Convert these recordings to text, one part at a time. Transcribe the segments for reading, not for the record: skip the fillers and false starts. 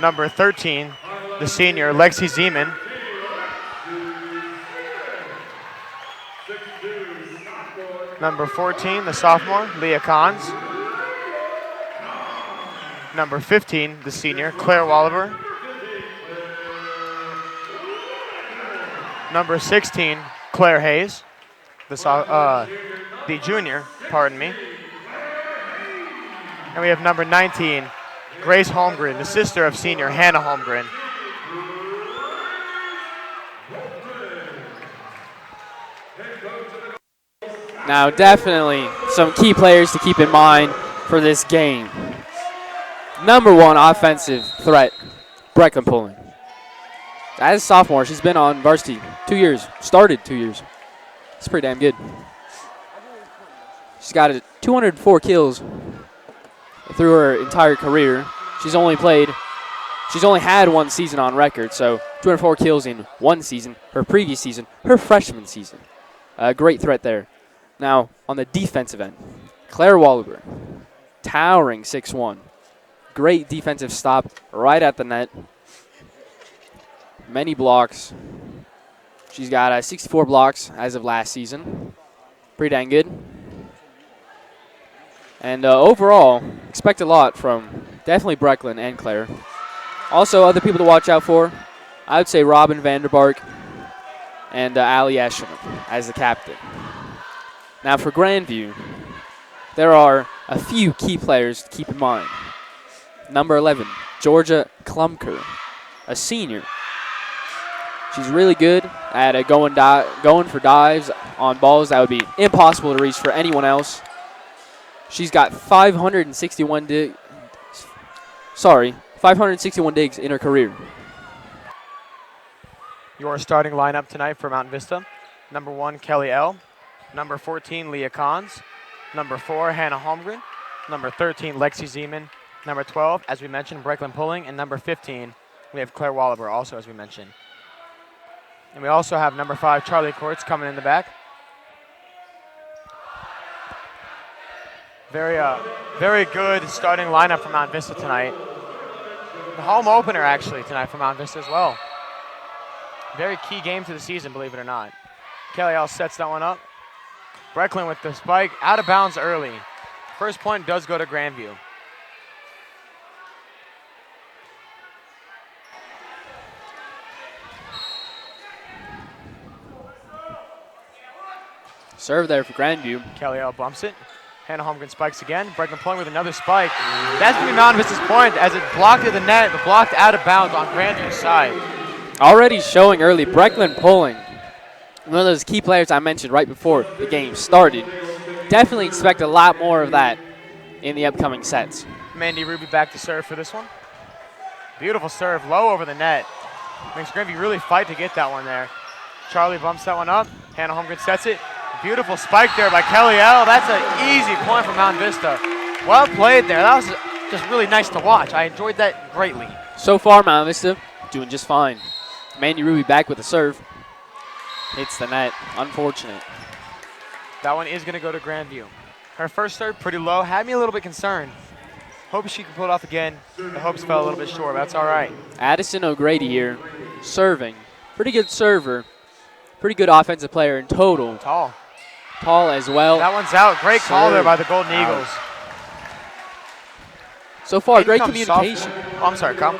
Number 13, the senior, Lexi Zeman. Number 14, the sophomore, Leah Kahns. Number 15, the senior, Claire Walliver. Number 16, Claire Hayes, the junior, pardon me. And we have number 19, Grace Holmgren, the sister of senior Hannah Holmgren. Now, definitely some key players to keep in mind for this game. Number one offensive threat, Brecklin Pulling. As a sophomore, she's been on varsity 2 years, started 2 years. It's pretty damn good. She's got 204 kills through her entire career. She's only had 1 season on record, so 204 kills in 1 season, her previous season, her freshman season. A great threat there. Now, on the defensive end, Claire Walliver, towering 6'1". Great defensive stop right at the net. Many blocks. She's got 64 blocks as of last season. Pretty dang good. And overall, expect a lot from definitely Brecklin and Claire. Also, other people to watch out for, I would say Robin Vanderbark and Allie Eshelman as the captain. Now for Grandview, there are a few key players to keep in mind. Number 11, Georgia Klumker, a senior. She's really good at going for dives on balls that would be impossible to reach for anyone else. She's got 561 digs in her career. Your starting lineup tonight for Mountain Vista. Number 1, Kelly L. Number 14, Leah Kahns. Number 4, Hannah Holmgren. Number 13, Lexi Zeman. Number 12, as we mentioned, Brecklin Pulling. And number 15, we have Claire Walliver, also as we mentioned. And we also have number 5, Charlie Courts, coming in the back. Very good starting lineup for Mount Vista tonight. The home opener, actually, tonight for Mount Vista as well. Very key game to the season, believe it or not. Kelly L sets that one up. Brecklin with the spike, out of bounds early. First point does go to Grandview. Serve there for Grandview. Kelly L bumps it. Hannah Holmgren spikes again. Brecklin Pulling with another spike. That's going to be Mountain Vista's point as it blocked at the net, but blocked out of bounds on Grandview's side. Already showing early, Brecklin Pulling, one of those key players I mentioned right before the game started. Definitely expect a lot more of that in the upcoming sets. Mandy Ruby back to serve for this one. Beautiful serve, low over the net. Makes Grandview really fight to get that one there. Charlie bumps that one up. Hannah Holmgren sets it. Beautiful spike there by Kelly L. That's an easy point for Mountain Vista. Well played there. That was just really nice to watch. I enjoyed that greatly. So far, Mountain Vista doing just fine. Mandy Ruby back with the serve. Hits the net. Unfortunate. That one is going to go to Grandview. Her first serve pretty low. Had me a little bit concerned. Hope she can pull it off again. The hopes fell a little bit short, but that's all right. Addison O'Grady here, serving. Pretty good server. Pretty good offensive player in total. Tall as well. That one's out. Great call there by the Golden Eagles. So far, great communication. I'm sorry, come.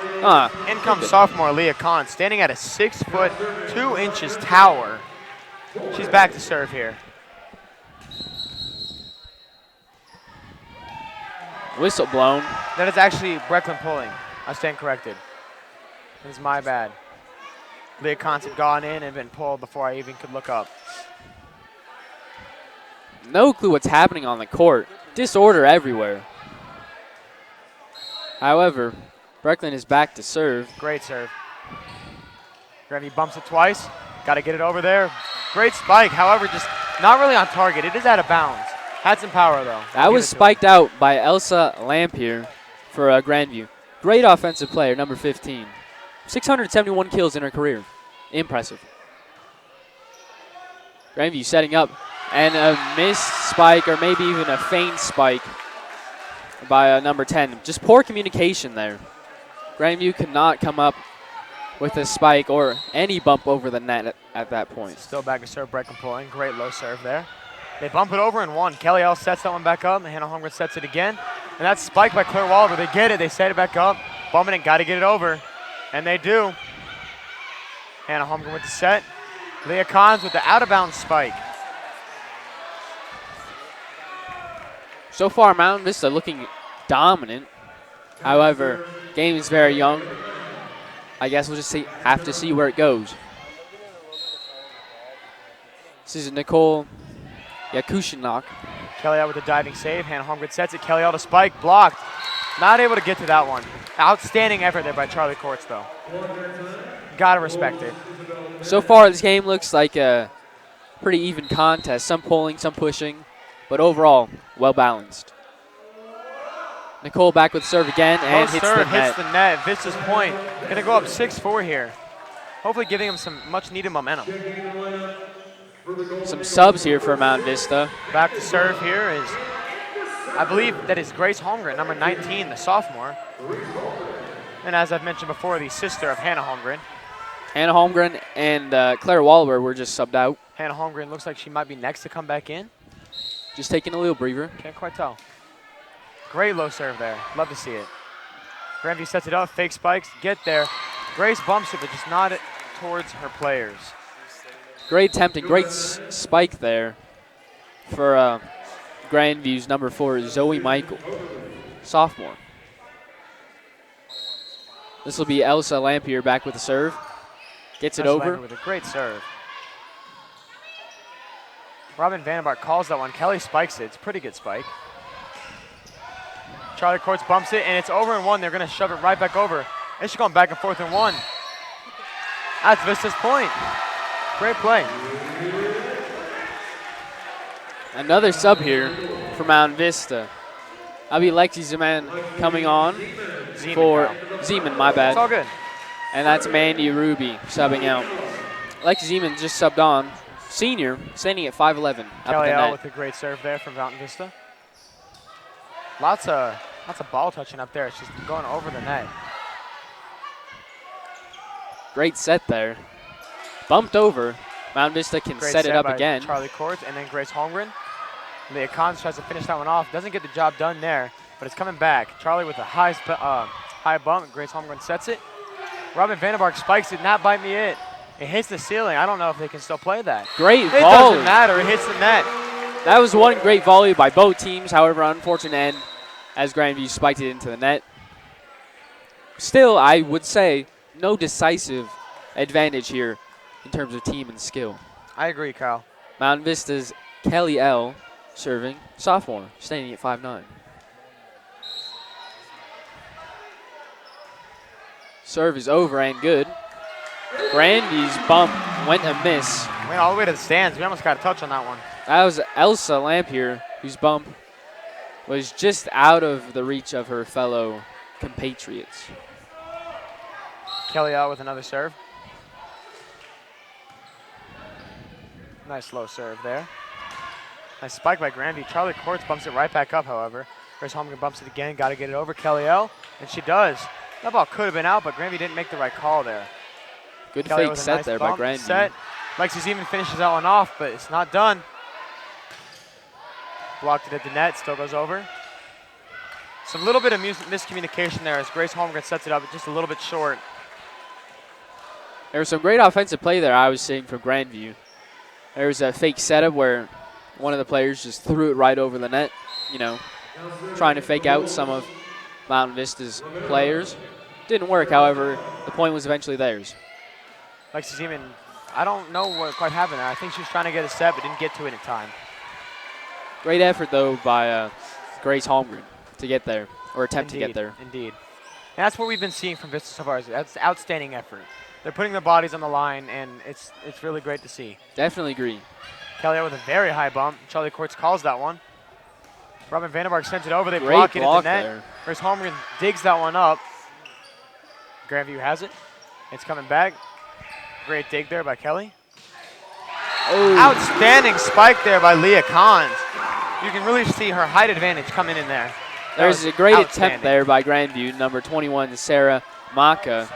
In comes sophomore Leah Kahn, standing at a 6'2" tower. She's back to serve here. Whistle blown. That is actually Brecklin Pulling. I stand corrected. It was my bad. Leah Kahn had gone in and been pulled before I even could look up. No clue what's happening on the court. Disorder everywhere. However, Brecklin is back to serve. Great serve. Grandview bumps it twice. Got to get it over there. Great spike. However, just not really on target. It is out of bounds. Had some power, though. That was spiked out by Elsa Lampier for Grandview. Great offensive player, number 15. 671 kills in her career. Impressive. Grandview setting up. And a missed spike, or maybe even a feint spike by number 10. Just poor communication there. Grandview could not come up with a spike or any bump over the net at that point. Still back to serve, break and pulling. Great low serve there. They bump it over and one. Kelly L sets that one back up. Hannah Holmgren sets it again. And that's spiked by Claire Walliver. They get it. They set it back up. Bumping it. Got to get it over. And they do. Hannah Holmgren with the set. Leah Kahns with the out-of-bounds spike. So far, Mountain Vista looking dominant. However, game is very young. I guess we'll just have to see where it goes. This is Nicole Yakushinok. Kelly out with a diving save. Hannah Holmgren sets it. Kelly out to spike. Blocked. Not able to get to that one. Outstanding effort there by Charlie Courts, though. Gotta respect it. So far, this game looks like a pretty even contest. Some pulling, some pushing, but overall, well balanced. Nicole back with serve again and hits the net. Hits the net. Vista's point. Gonna go up 6-4 here. Hopefully giving them some much needed momentum. Some subs here for Mountain Vista. Back to serve here is, I believe that is Grace Holmgren, number 19, the sophomore. And as I've mentioned before, the sister of Hannah Holmgren. Hannah Holmgren and Claire Wahlberg were just subbed out. Hannah Holmgren looks like she might be next to come back in. Just taking a little breather. Can't quite tell. Great low serve there. Love to see it. Grandview sets it up, fake spikes, get there. Grace bumps it, but just not it towards her players. Great attempt and great spike there for Grandview's number 4, Zoe Michael, sophomore. This will be Elsa Lampier back with the serve. Gets it over. With a great serve. Robin Vandenbart calls that one. Kelly spikes it. It's a pretty good spike. Charlie Courts bumps it, and it's over and one. They're going to shove it right back over. It's just going back and forth and one. That's Vista's point. Great play. Another sub here for Mountain Vista. That'll be Lexi Zeman coming on for Zeman, my bad. It's all good. And that's Mandy Ruby subbing out. Lexi Zeman just subbed on. Senior, standing at 5'11". Kelly L with a great serve there from Mountain Vista. Lots of ball touching up there. It's just going over the net. Great set there. Bumped over. Mountain Vista can set it up again. Charlie Courts and then Grace Holmgren. Leah Kahns tries to finish that one off. Doesn't get the job done there, but it's coming back. Charlie with a high bump. Grace Holmgren sets it. Robin Vandenberg spikes it. Not bite me it. It hits the ceiling. I don't know if they can still play that. Great volley. It doesn't matter. It hits the net. That was one great volley by both teams. However, unfortunate end as Grandview spiked it into the net. Still, I would say no decisive advantage here in terms of team and skill. I agree, Kyle. Mountain Vista's Kelly L. serving, sophomore, standing at 5'9". Serve is over and good. Grandview's bump went amiss. Went all the way to the stands. We almost got a touch on that one. That was Elsa Lampier, whose bump was just out of the reach of her fellow compatriots. Kelly out with another serve. Nice low serve there. Nice spike by Grandview. Charlie Courts bumps it right back up, however. Grace Holmgren bumps it again. Got to get it over. Kelly L. And she does. That ball could have been out, but Grandview didn't make the right call there. Good Kelly fake set nice there by Grandview. Set. Lexi Zeman finishes that one off, but it's not done. Blocked it at the net. Still goes over. Some little bit of miscommunication there as Grace Holmgren sets it up just a little bit short. There was some great offensive play there I was seeing from Grandview. There was a fake setup where one of the players just threw it right over the net, you know, trying to fake out some of Mountain Vista's players. Didn't work, however, the point was eventually theirs. Lexi Zeman, I don't know what quite happened there. I think she was trying to get a set but didn't get to it in time. Great effort, though, by Grace Holmgren to get there, or attempt to get there. Indeed. And that's what we've been seeing from Vista so far. That's outstanding effort. They're putting their bodies on the line, and it's really great to see. Definitely agree. Kelly with a very high bump. Charlie Courts calls that one. Robin Vandenberg sends it over. They Great block it at the net. There. Grace Holmgren digs that one up. Grandview has it. It's coming back. Great dig there by Kelly. Oh. Outstanding spike there by Leah Kahns. You can really see her height advantage coming in there. There's a great attempt there by Grandview, number 21, Sarah Maka,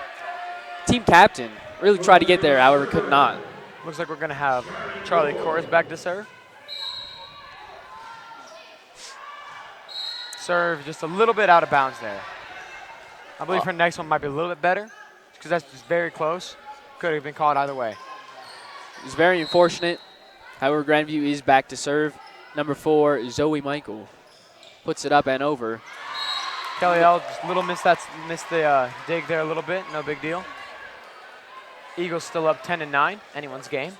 team captain, really tried to get there, however could not. Looks like we're going to have Charlie Kors back to serve. Serve just a little bit out of bounds there. I believe her next one might be a little bit better because that's just very close. Could have been called either way. It's very unfortunate. However, Grandview is back to serve. Number 4, Zoe Michael, puts it up and over. Kelly L just a little missed the dig there a little bit. No big deal. Eagles still up 10-9. Anyone's game.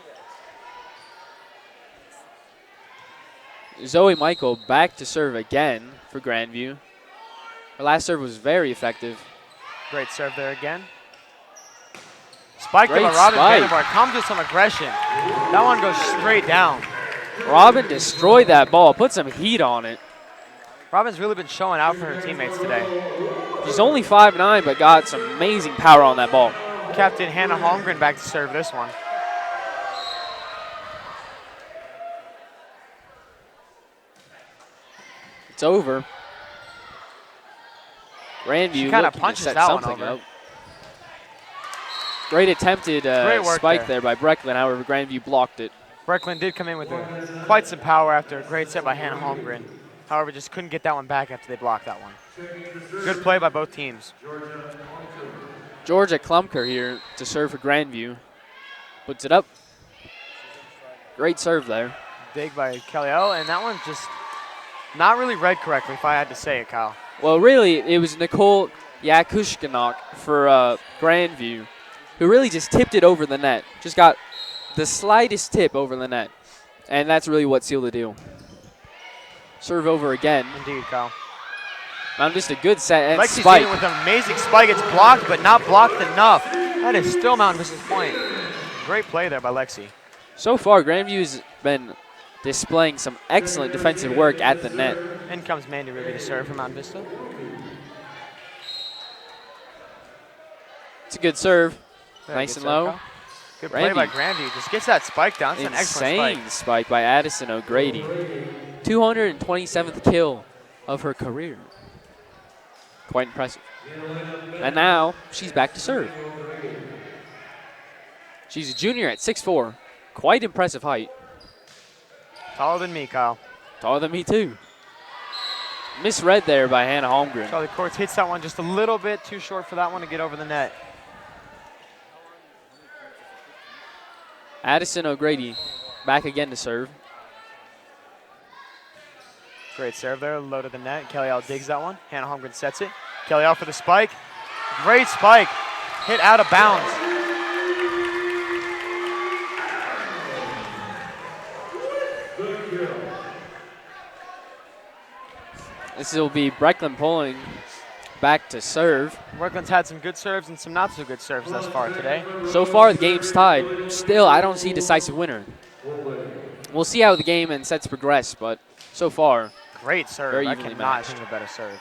Zoe Michael back to serve again for Grandview. Her last serve was very effective. Great serve there again. Spiked Great by Robin spike. Vandenberg. Comes with some aggression. That one goes straight down. Robin destroyed that ball, put some heat on it. Robin's really been showing out for her teammates today. She's only 5'9", but got some amazing power on that ball. Captain Hannah Holmgren back to serve this one. It's over. Grandview She kinda looking to punches set that one something over. up. Great attempted Great work spike there. there by Brecklin, however Grandview blocked it. Brecklin did come in with quite some power after a great set by Hannah Holmgren. However, just couldn't get that one back after they blocked that one. Good play by both teams. Georgia Klumker here to serve for Grandview. Puts it up. Great serve there. Dig by Kelly O, and that one's just not really read correctly, if I had to say it, Kyle. Well, really, it was Nicole Yakushkinok for Grandview, who really just tipped it over the net. Just got the slightest tip over the net, and that's really what sealed the deal. Serve over again. Indeed, Kyle. Mountain Vista, good set and Lexi's spike. in with an amazing spike. It's blocked, but not blocked enough. That is still Mountain Vista's point. Great play there by Lexi. So far, Grandview's been displaying some excellent defensive work at the net. In comes Mandy Ruby to serve for Mountain Vista. It's a good serve. Very Nice good and serve, low. Kyle. Good play by Grandview. Just gets that spike down. It's an excellent Insane spike. spike by Addison O'Grady. 227th kill of her career. Quite impressive. And now she's back to serve. She's a junior at 6'4". Quite impressive height. Taller than me, Kyle. Taller than me too. Misread there by Hannah Holmgren. Charlie Courts hits that one just a little bit too short for that one to get over the net. Addison O'Grady back again to serve. Great serve there, low to the net. Kelly L digs that one. Hannah Holmgren sets it. Kelly L for the spike. Great spike. Hit out of bounds. This will be Brecklin pulling back to serve. Workland's had some good serves and some not so good serves thus far today. So far, the game's tied. Still, I don't see a decisive winner. We'll see how the game and sets progress, but so far, Great serve. very I evenly cannot matched. think of a better serve.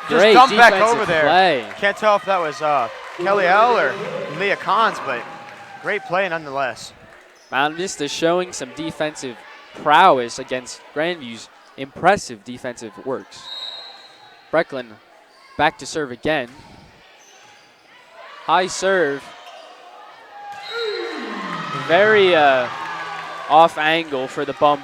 Great Just dumped back defensive over there. play. Can't tell if that was Kelly L or Leah Kahns, but great play nonetheless. Mountain Vista showing some defensive prowess against Grandview's impressive defensive works. Brecklin back to serve again. High serve. Very off angle for the bump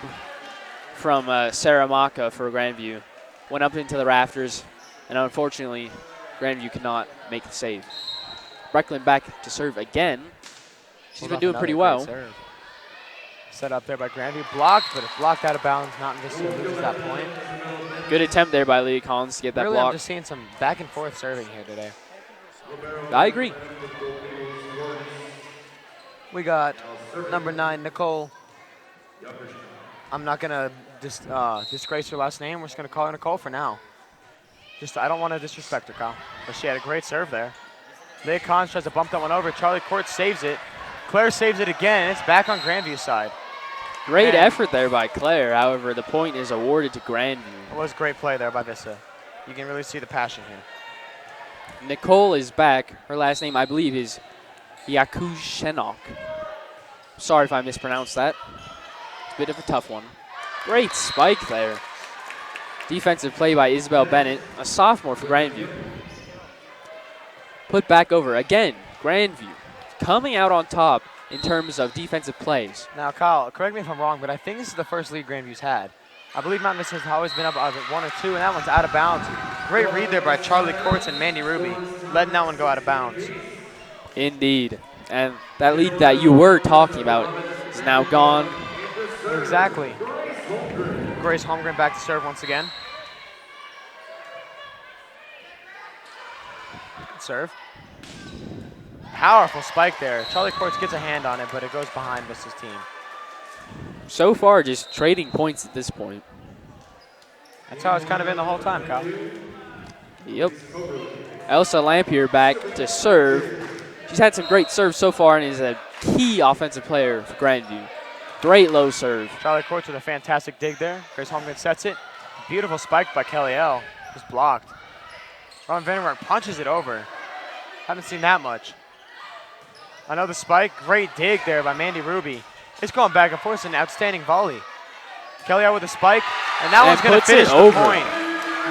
from Sarah Maka for Grandview. Went up into the rafters, and unfortunately, Grandview could not make the save. Brecklin back to serve again. She's been doing pretty well. Serve. Set up there by Grandview. Blocked, but it's blocked out of bounds. Mountain Vista loses that point. Good attempt there by Leah Collins to get that Really, I'm block. just seeing some back and forth serving here today. I agree. We got number 9, Nicole. I'm not going to disgrace her last name. We're just going to call her Nicole for now. I don't want to disrespect her, Kyle. But she had a great serve there. Leah Collins tries to bump that one over. Charlie Court saves it. Claire saves it again, and it's back on Grandview's side. Great effort there by Claire. However, the point is awarded to Grandview. It was great play there by Vista. You can really see the passion here. Nicole is back. Her last name, I believe, is Yakushenok. Sorry if I mispronounced that. It's a bit of a tough one. Great spike there. Defensive play by Isabel Bennett, a sophomore for Grandview. put back over. Again, Grandview coming out on top in terms of defensive plays. Now, Kyle, correct me if I'm wrong, but I think this is the first lead Grandview's had. I believe Mountain Vista has always been up either 1 or 2, and that one's out of bounds. Great read there by Charlie Courts and Mandy Ruby, letting that one go out of bounds. Indeed. And that lead that you were talking about is now gone. Exactly. Grace Holmgren back to serve once again. Good serve. Powerful spike there. Charlie Courts gets a hand on it, but it goes behind Vista's team. So far, just trading points at this point. That's how it's kind of been the whole time, Kyle. Yep. Elsa Lampier back to serve. She's had some great serves so far and is a key offensive player for Grandview. Great low serve. Charlie Courts with a fantastic dig there. Grace Holmgren sets it. Beautiful spike by Kelly L. Just blocked. Ron Vandenberg punches it over. Haven't seen that much. Another spike. Great dig there by Mandy Ruby. It's going back and forth. It's an outstanding volley. Kelly L with a spike. And that one's going to finish the point.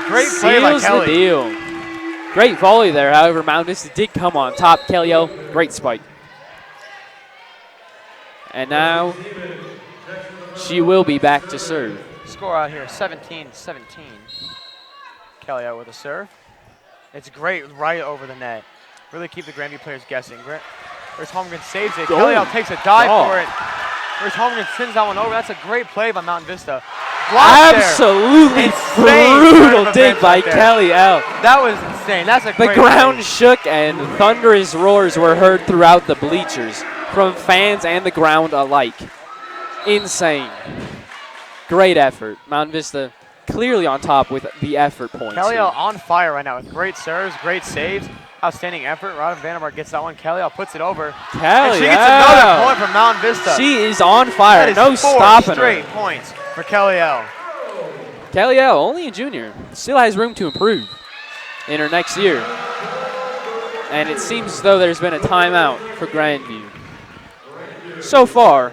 Great play by Kelly. Seals the deal. Great volley there. However, Mountain Vista did come on top. Kelly L, great spike. And now she will be back to serve. Score out here, 17-17. Kelly L with a serve. It's great right over the net. Really keep the Grandview players guessing. Grace Holmgren saves it. Kelly L takes a dive for it. Grace Holmgren sends that one over. That's a great play by Mountain Vista. Absolutely brutal dig by Kelly L. That was insane. That's a great The ground play. shook and thunderous roars were heard throughout the bleachers from fans and the ground alike. Insane. Great effort. Mountain Vista clearly on top with the effort points. Kelly L on fire right now with great serves, great saves. Outstanding effort. Robin Vandenberg gets that one. Kelly L puts it over. Kelly and she gets another point from Mountain Vista. She is on fire. That is no 4 stopping straight her. points for Kelly L. Kelly L, only a junior, still has room to improve in her next year. And it seems as though there's been a timeout for Grandview. So far,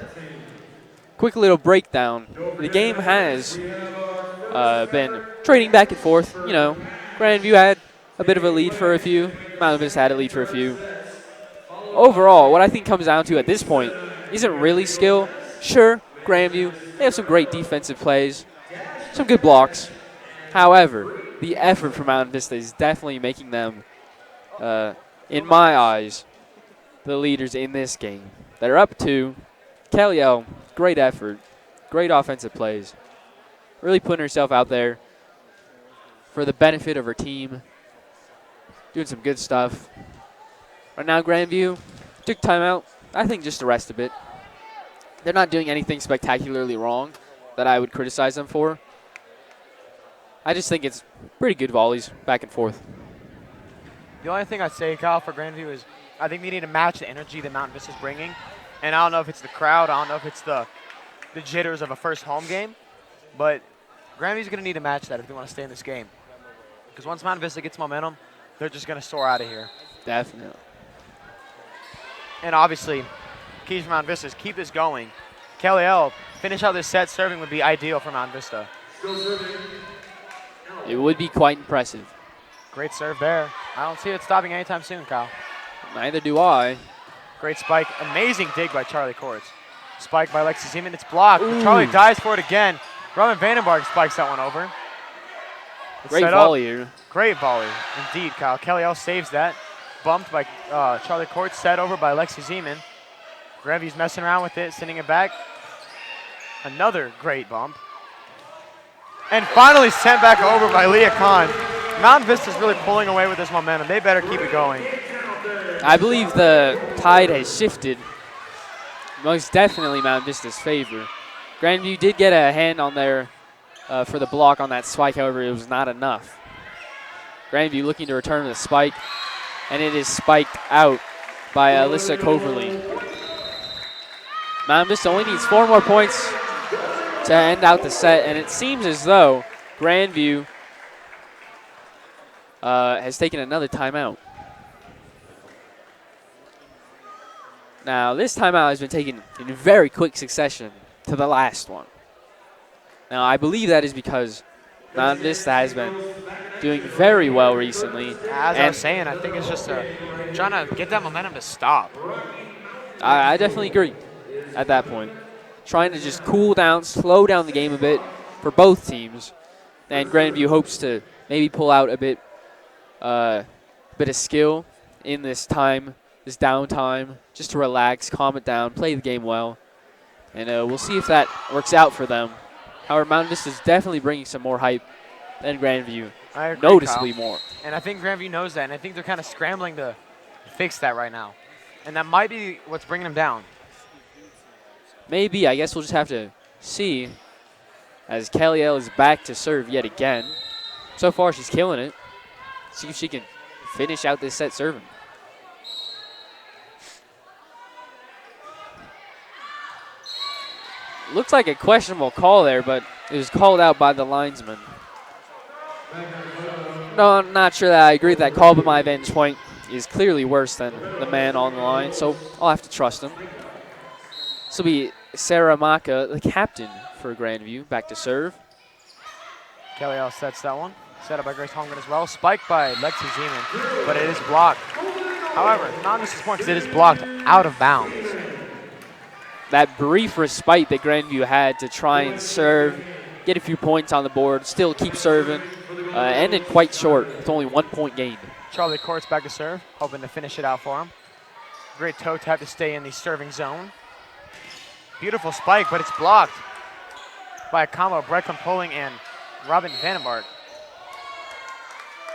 quick little breakdown. The game has been trading back and forth. You know, Grandview had a bit of a lead for a few. Mountain Vista had a lead for a few. Overall, what I think comes down to at this point isn't really skill. Sure, Grandview, they have some great defensive plays, some good blocks. However, the effort from Mountain Vista is definitely making them, in my eyes, the leaders in this game. They're up 2. Kelly L, great effort, great offensive plays. Really putting herself out there for the benefit of her team. Doing some good stuff. Right now, Grandview took timeout. I think just to rest a bit. They're not doing anything spectacularly wrong that I would criticize them for. I just think it's pretty good volleys back and forth. The only thing I'd say, Kyle, for Grandview is I think they need to match the energy that Mountain Vista is bringing. And I don't know if it's the crowd. I don't know if it's the jitters of a first home game. But Grandview's going to need to match that if they want to stay in this game. Because once Mountain Vista gets momentum, they're just going to soar out of here. Definitely. And obviously, keys for Mountain Vista is keep this going. Kelly L, finish out this set serving would be ideal for Mountain Vista. It would be quite impressive. Great serve there. I don't see it stopping anytime soon, Kyle. Neither do I. Great spike. Amazing dig by Charlie Courts. Spike by Lexi Zeman. It's blocked. But Charlie dives for it again. Robin Vandenberg spikes that one over. Great volley here. Great volley, indeed, Kyle. Kelly L saves that. Bumped by Charlie Courts, set over by Lexi Zeman. Grandview's messing around with it, sending it back. Another great bump. And finally sent back over by Leah Kahn. Mountain Vista's really pulling away with this momentum. They better keep it going. I believe the tide has shifted. Most definitely Mountain Vista's favor. Grandview did get a hand on there for the block on that spike, however, it was not enough. Grandview looking to return the spike, and it is spiked out by Alyssa Coverly. Mountain Vista only needs 4 more points to end out the set, and it seems as though Grandview has taken another timeout. Now, this timeout has been taken in very quick succession to the last one. Now, I believe that is because Mountain Vista has been doing very well recently. As I And was saying, I think it's just trying to get that momentum to stop. I definitely agree at that point. Trying to just cool down, slow down the game a bit for both teams. And Grandview hopes to maybe pull out a bit of skill in this time, this downtime, just to relax, calm it down, play the game well. And we'll see if that works out for them. However, Mountain Vista is definitely bringing some more hype than Grandview. I agree, Noticeably Kyle. more. And I think Grandview knows that, and I think they're kind of scrambling to fix that right now. And that might be what's bringing them down. Maybe. I guess we'll just have to see as Kelly L is back to serve yet again. So far, she's killing it. See if she can finish out this set serving. Looks like a questionable call there, but it was called out by the linesman. No, I'm not sure that I agree with that call, but my vantage point is clearly worse than the man on the line, so I'll have to trust him. This will be Sarah Maka, the captain for Grandview, back to serve. Kelly L sets that one. Set up by Grace Holmgren as well. Spiked by Lexi Zeman, but it is blocked. However, not just point because it is blocked out of bounds. That brief respite that Grandview had to try and serve, get a few points on the board, still keep serving, ended quite short with only 1 point gained. Charlie Court's back to serve, hoping to finish it out for him. Great toe tap to stay in the serving zone. Beautiful spike, but it's blocked by a combo of Brecklin Poling and Robin Vandenberg.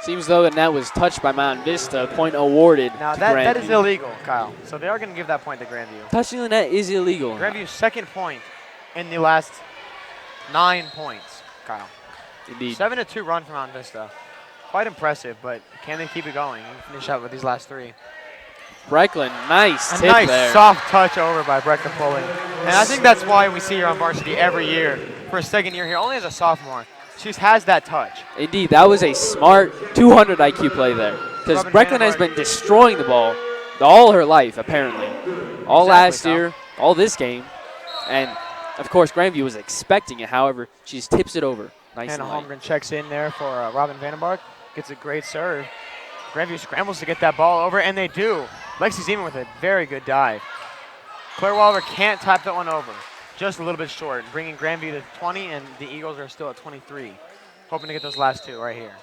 Seems though the net was touched by Mountain Vista, point awarded Now to that is Grandview. illegal, Kyle. So they are going to give that point to Grandview. Touching the net is illegal. Grandview's second point in the last 9 points, Kyle. Indeed. 7-2 run from Mountain Vista. Quite impressive, but can they keep it going and finish out with these last 3? Brecklin, nice A tip nice there. soft touch over by Brecklin Poling. And I think that's why we see her on varsity every year for a second year here, only as a sophomore. She has that touch. Indeed, that was a smart 200 IQ play there. Because Robin Brecklin has Vandenberg. been destroying the ball all her life, apparently. All Exactly, last Kyle. year, all this game. And, of course, Grandview was expecting it. However, she just tips it over. Nice Hannah and light. Holmgren checks in there for Robin Vandenberg. Gets a great serve. Grandview scrambles to get that ball over, and they do. Lexi Zeman with a very good dive. Claire Walver can't tap that one over. Just a little bit short, bringing Grandview to 20, and the Eagles are still at 23. Hoping to get those last 2 right here.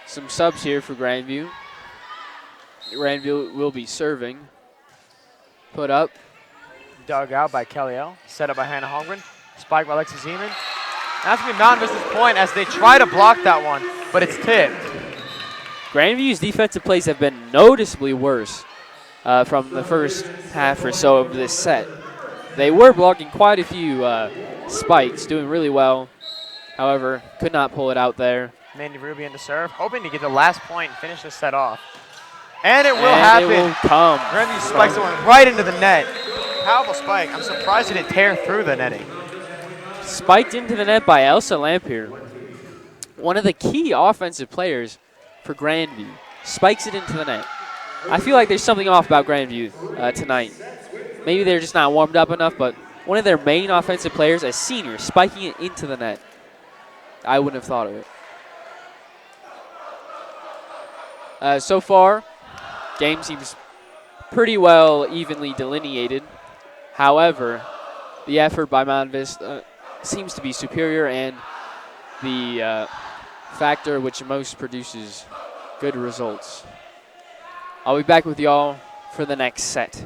Some subs here for Grandview. Grandview will be serving. Put up. Dug out by Kelly L. Set up by Hannah Holmgren. Spiked by Lexi Zeman. That's going to be Mountain Vista's point as they try to block that one, but it's tipped. Grandview's defensive plays have been noticeably worse from the first half or so of this set. They were blocking quite a few spikes, doing really well. However, could not pull it out there. Mandy Ruby into serve, hoping to get the last point and finish this set off. And it will And happen. it will come. Grandview spikes the one right into the net. Powerful spike. I'm surprised it didn't tear through the netting. Spiked into the net by Elsa Lampier. One of the key offensive players for Grandview. Spikes it into the net. I feel like there's something off about Grandview tonight. Maybe they're just not warmed up enough, but one of their main offensive players, a senior, spiking it into the net. I wouldn't have thought of it. So far, game seems pretty well evenly delineated. However, the effort by Mountain Vista seems to be superior, and the factor which most produces good results. I'll be back with y'all for the next set.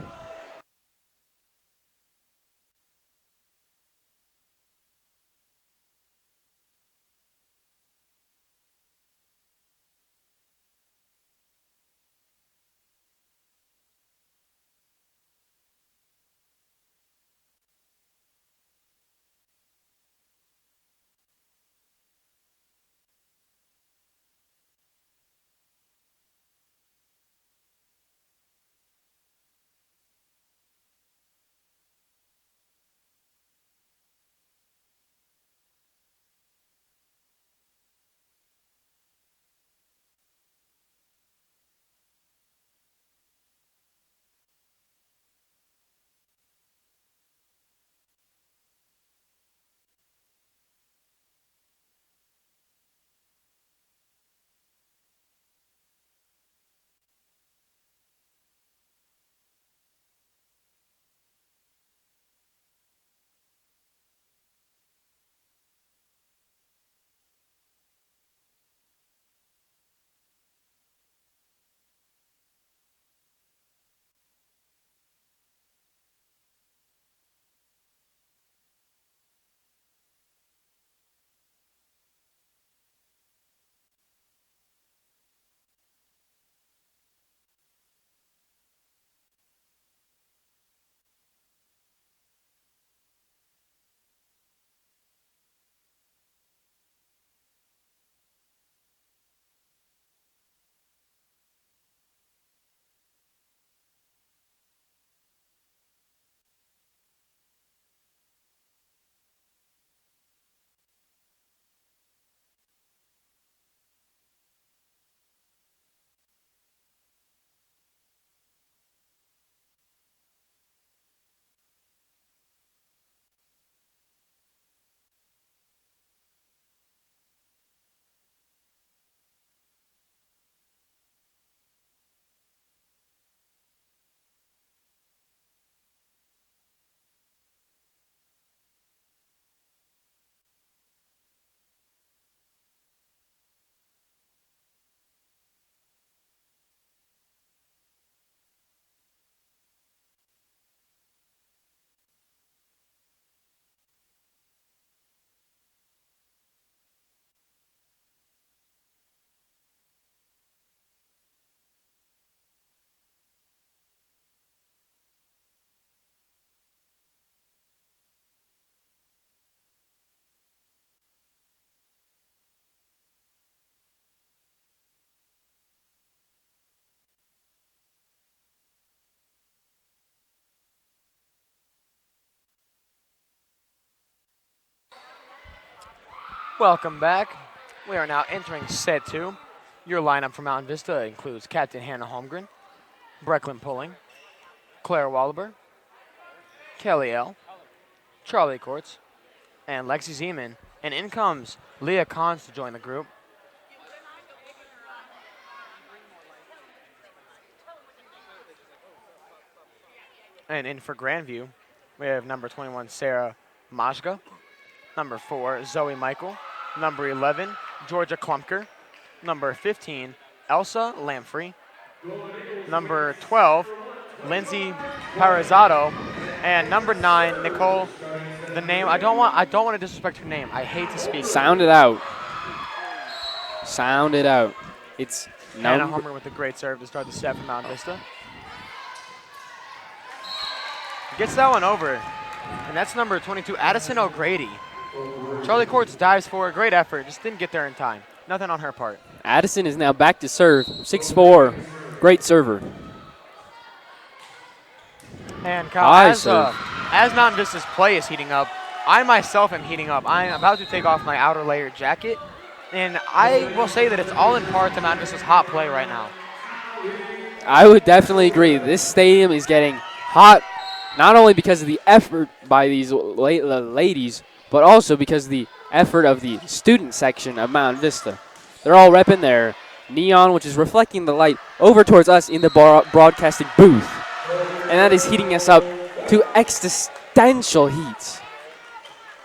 Welcome back. We are now entering set 2. Your lineup for Mountain Vista includes Captain Hannah Holmgren, Brecklin Pulling, Claire Wallaber, Kelly L., Charlie Courts, and Lexi Zeman. And in comes Leah Kahns to join the group. And in for Grandview, we have number 21, Sarah Mashka, number 4, Zoe Michael, number 11, Georgia Klumpker, number 15, Elsa Lamfrey, number 12, Lindsay Parazzato, and number 9, Nicole. The name I don't want to disrespect her name. I hate to speak. Sound it out. Sound it out. It's Hannah Homer with a great serve to start the set for Mountain Vista. Gets that one over, and that's number 22, Addison O'Grady. Charlie Courts dives for a great effort, just didn't get there in time. Nothing on her part. Addison is now back to serve, 6'4", great server. And Kyle, as Mountain Vista's play is heating up, I myself am heating up. I am about to take off my outer layer jacket, and I will say that it's all in part to Mountain Vista's hot play right now. I would definitely agree. This stadium is getting hot, not only because of the effort by these ladies, but also because of the effort of the student section of Mountain Vista. They're all repping their neon, which is reflecting the light over towards us in the broadcasting booth. And that is heating us up to existential heat.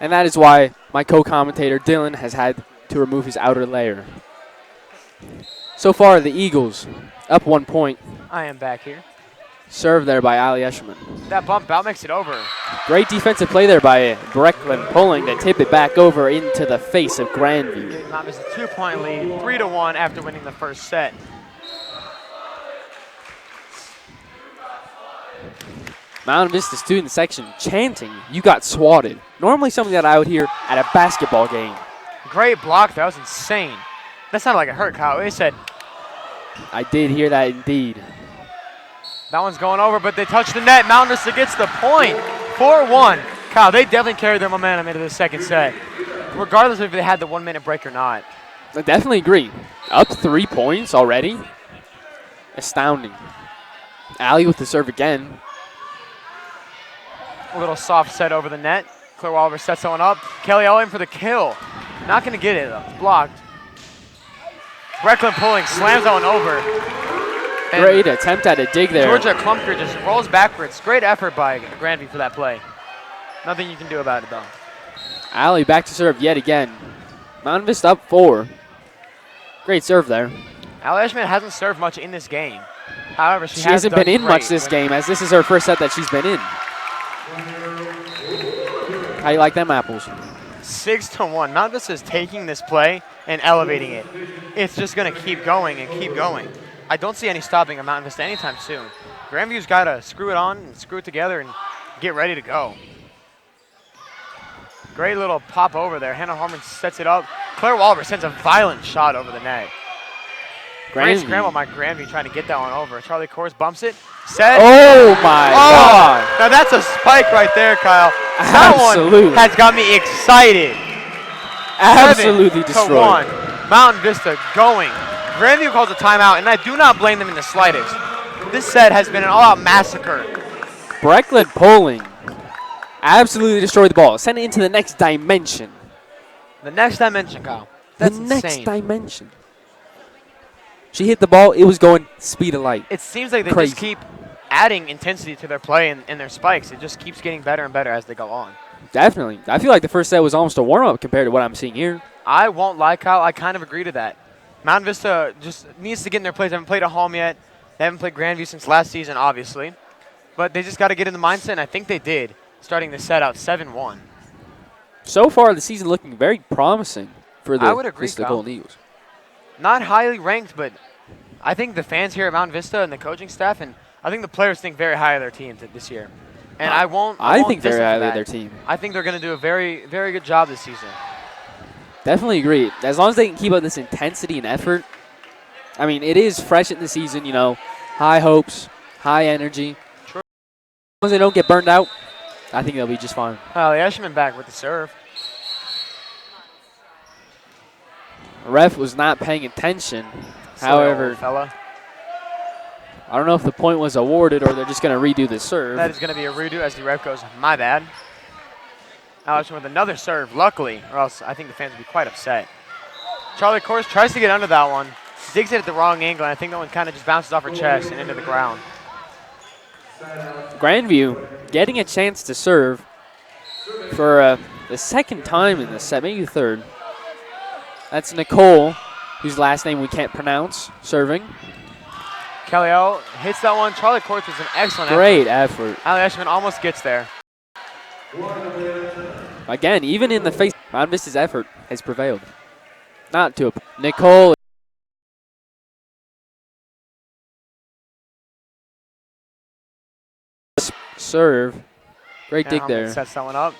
And that is why my co-commentator Dylan has had to remove his outer layer. So far, the Eagles up 1 point. I am back here. Served there by Ali Escherman. That bump out makes it over. Great defensive play there by Brecklin Pulling to tip it back over into the face of Grandview. Mountain Vista 2-point lead, 3-1 after winning the first set. Mountain Vista student section chanting, "You got swatted." Normally something that I would hear at a basketball game. Great block. That was insane. That sounded like it hurt, Kyle. They said. I did hear that indeed. That one's going over, but they touch the net. Mountain Vista gets the point. 4-1. Kyle, they definitely carried their momentum into the second set, regardless of if they had the 1 minute break or not. I definitely agree. Up 3 points already. Astounding. Ali with the serve again. A little soft set over the net. Claire Wallaber sets that one up. Kelly L in for the kill. Not going to get it, though. It's blocked. Brecklin Pulling slams that one over. And great attempt at a dig there. Georgia Klumpker just rolls backwards. Great effort by Grandview for that play. Nothing you can do about it, though. Ali back to serve yet again. Mountain Vista up 4. Great serve there. Ali Escherman hasn't served much in this game. However, she hasn't been in much this game, as this is her first set that she's been in. How you like them apples? 6-1. Mountain Vista is taking this play and elevating it. It's just going to keep going and keep going. I don't see any stopping of Mountain Vista anytime soon. Grandview's got to screw it on and screw it together and get ready to go. Great little pop over there. Hannah Harmon sets it up. Claire Wallaber sends a violent shot over the net. Great scramble by Grandview trying to get that one over. Charlie Courts bumps it. Set. Oh, my God. Now that's a spike right there, Kyle. Absolutely. That one has got me excited. Absolutely destroyed. 7-1. Mountain Vista going. Grandview calls a timeout, and I do not blame them in the slightest. This set has been an all-out massacre. Brecklin Pulling absolutely destroyed the ball. Send it into the next dimension. The next dimension, Kyle. That's the next insane. Dimension. She hit the ball. It was going speed of light. It seems like they Crazy. just keep adding intensity to their play and their spikes. It just keeps getting better and better as they go on. Definitely. I feel like the first set was almost a warm-up compared to what I'm seeing here. I won't lie, Kyle. I kind of agree to that. Mountain Vista just needs to get in their plays. They haven't played at home yet. They haven't played Grandview since last season, obviously. But they just got to get in the mindset, and I think they did, starting the set out 7-1. So far, the season looking very promising for the I would agree, Vista Kyle. Golden Eagles. Not highly ranked, but I think the fans here at Mountain Vista and the coaching staff, and I think the players think very high of their team this year. And I won't think diss very them for highly that. of their team. I think they're going to do a very, very good job this season. Definitely agree. As long as they can keep up this intensity and effort. I mean, it is fresh in the season, you know, high hopes, high energy. True. As long as they don't get burned out, I think they'll be just fine. The Escherman back with the serve. Ref was not paying attention. Silly However, old fella. I don't know if the point was awarded or they're just going to redo the serve. That is going to be a redo as the ref goes, my bad. Allison with another serve, luckily, or else I think the fans would be quite upset. Charlie Course tries to get under that one, digs it at the wrong angle, and I think that one kind of just bounces off her chest and into the ground. Grandview getting a chance to serve for the second time in the set, maybe the third. That's Nicole, whose last name we can't pronounce, serving. Kelly L hits that one. Charlie Course was an excellent Great effort. Ali Eshman almost gets there. Again, even in the face, Mountain Vista's effort has prevailed. Not to a Nicole. Serve. Great dig there. Sets that one up.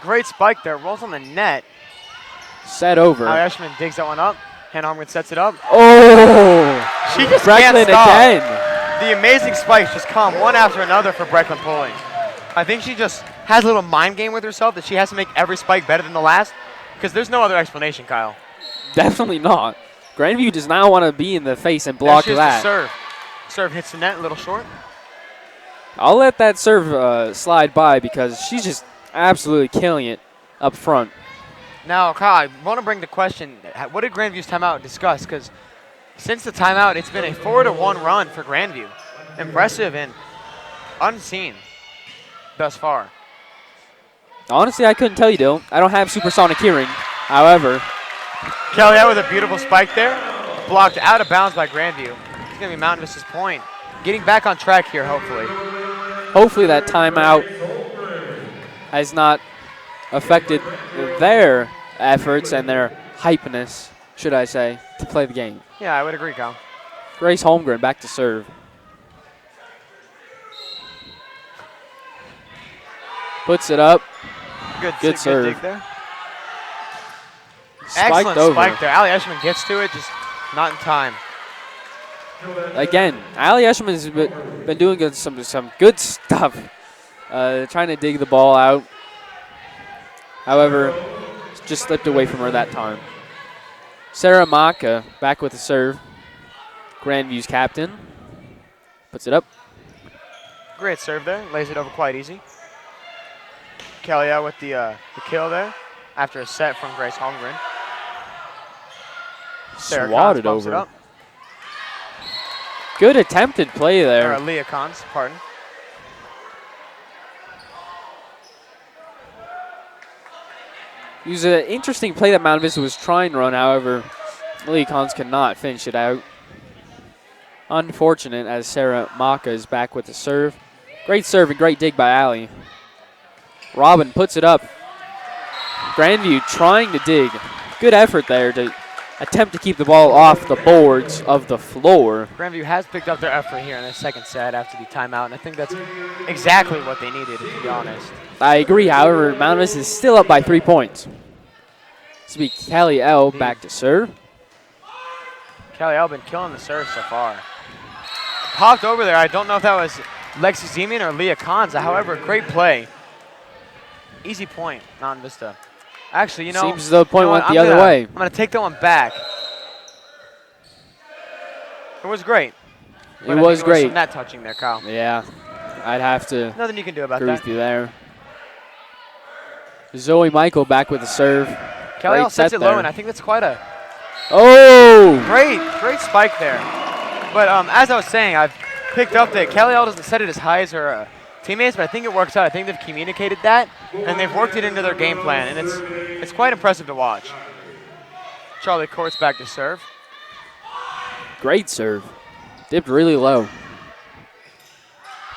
Great spike there. Rolls on the net. Set over. Ali Eshman digs that one up. Hannah Holmgren sets it up. Oh! She just Brecklin can't stop. again. The amazing spikes just come one after another for Brecklin Pulling. I think she just has a little mind game with herself that she has to make every spike better than the last, because there's no other explanation, Kyle. Definitely not. Grandview does not want to be in the face and block there she is that. to serve. Serve hits the net a little short. I'll let that serve slide by because she's just absolutely killing it up front. Now, Kyle, I want to bring the question, what did Grandview's timeout discuss? Because since the timeout, it's been a 4-1 run for Grandview. Impressive and unseen thus far. Honestly, I couldn't tell you, Dill. I don't have supersonic hearing. However, Kelly out with a beautiful spike there. Blocked out of bounds by Grandview. It's going to be Mountain Vista's point. Getting back on track here, hopefully. Hopefully that timeout has not affected their efforts and their hypeness, should I say, to play the game. Yeah, I would agree, Kyle. Grace Holmgren back to serve. Puts it up. Good serve. Dig there. Spiked Excellent over. spike there. Ali Eshman gets to it, just not in time. Again, Ali Eshman has been doing some good stuff, trying to dig the ball out. However, just slipped away from her that time. Sarah Maka back with the serve. Grandview's captain. Puts it up. Great serve there. Lays it over quite easy. Kelly out with the kill there after a set from Grace Holmgren. Sarah Swatted Cons bumps it over. up. Good attempted play there. Or Leah Cons, pardon. It was an interesting play that Mountain Vista was trying to run. However, Leah Cons could not finish it out. Unfortunate as Sarah Maka is back with the serve. Great serve and great dig by Ali. Robin puts it up. Grandview trying to dig. Good effort there to attempt to keep the ball off the boards of the floor. Grandview has picked up their effort here in the second set after the timeout, and I think that's exactly what they needed, to be honest. I agree, however, Mountain Vista is still up by 3 points. This will be Kelly L back to serve. Kelly L been killing the serve so far. Popped over there. I don't know if that was Lexi Zeman or Leah Cons. However, great play. Easy point, Mountain Vista. Actually, you know, seems as though the point went the other way. I'm going to take that one back. It was great. It was great. Some net touching there, Kyle. Yeah, I'd have to Nothing you can do about agree that. with you there. Zoe Michael back with the serve. Kelly L Great sets set it low, there. and I think that's quite a Oh! great spike there. But as I was saying, I've picked up that Kelly L doesn't set it as high as her teammates, but I think it works out. I think they've communicated that, and they've worked it into their game plan, and it's quite impressive to watch. Charlie Courts back to serve. Great serve. Dipped really low.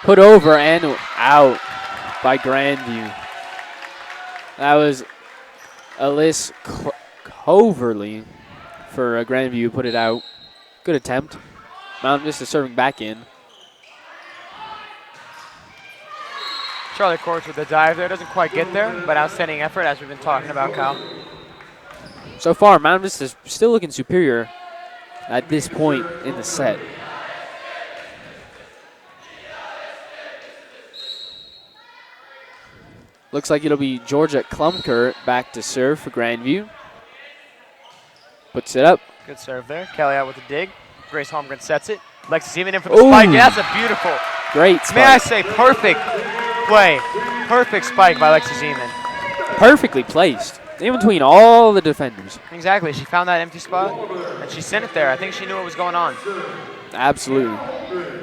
Put over and out by Grandview. That was Alyssa Coverly for Grandview. Put it out. Good attempt. Mountain Vista serving back in. Charlie Courts with the dive there. Doesn't quite get there, but outstanding effort as we've been talking about, Kyle. So far, Mountain Vista is still looking superior at this point in the set. Looks like it'll be Georgia Klumker back to serve for Grandview. Puts it up. Good serve there. Kelly out with the dig. Grace Holmgren sets it. Lexi Zeman in for the spike. Yeah, that's a beautiful. Great spike. May I say, perfect play. Perfect spike by Lexi Zeman. Perfectly placed. In between all the defenders. Exactly. She found that empty spot, and she sent it there. I think she knew what was going on. Absolutely.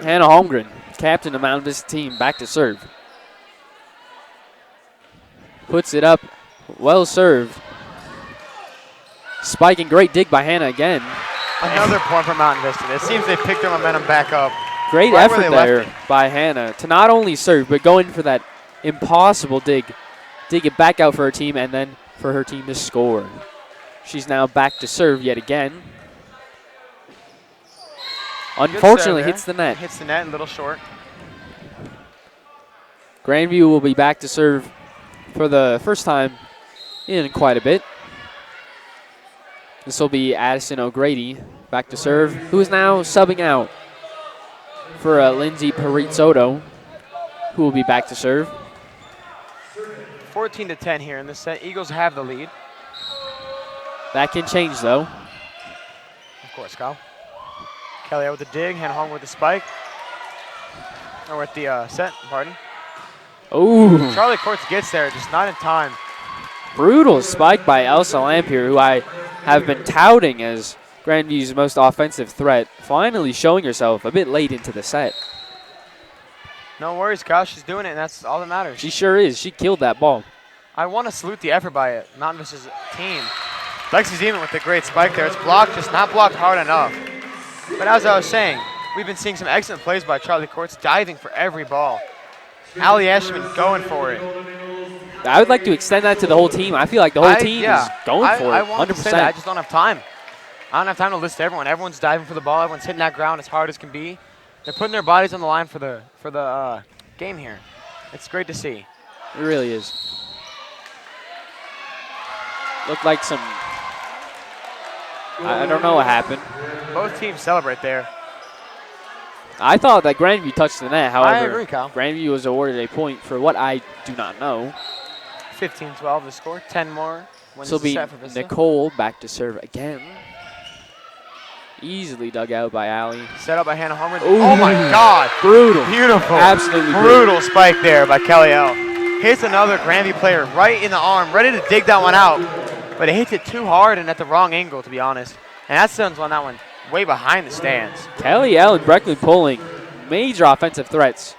Hannah Holmgren, captain of Mountain Vista team, back to serve. Puts it up. Well served. Spike and great dig by Hannah again. Another point for Mountain Vista. It seems they picked their momentum back up. Great right effort there by Hannah to not only serve, but go in for that impossible dig. Dig it back out for her team, and then for her team to score. She's now back to serve yet again. Unfortunately, hits the net. Hits the net, a little short. Grandview will be back to serve for the first time in quite a bit. This will be Addison O'Grady back to serve, who is now subbing out for Lindsay Parizotto, who will be back to serve. 14-10 here in this set. Eagles have the lead. That can change, though. Of course, Kyle. Kelly out with the dig, Hannah Hong with the spike. Or with the set, pardon. Ooh. Charlie Courts gets there, just not in time. Brutal spike by Elsa Lampier, who I have been touting as Grandview's most offensive threat, finally showing herself a bit late into the set. No worries, Kyle. She's doing it, and that's all that matters. She sure is. She killed that ball. I want to salute the effort by Mountain Vista's team. Lexi Zeman with the great spike there. It's blocked, just not blocked hard enough. But as I was saying, we've been seeing some excellent plays by Charlie Courts, diving for every ball. Allie Ashman going for it. I would like to extend that to the whole team. I feel like the whole team is going for it, I want 100%. to say that. I just don't have time. I don't have time to list everyone. Everyone's diving for the ball. Everyone's hitting that ground as hard as can be. They're putting their bodies on the line for the game here. It's great to see. It really is. Looked like some, I don't know what happened. Both teams celebrate there. I thought that Grandview touched the net. However, I agree, Kyle. Grandview was awarded a point for what I do not know. 15-12 the score. 10 more. This will be Nicole back to serve again. Easily dug out by Allie. Set up by Hannah Homer. Oh my God. Brutal. Beautiful. Absolutely brutal spike there by Kelly L. Hits another Grandview player right in the arm, ready to dig that one out. But it hits it too hard and at the wrong angle, to be honest. And that Suns won that one way behind the stands. Kelly L and Brecklin pulling major offensive threats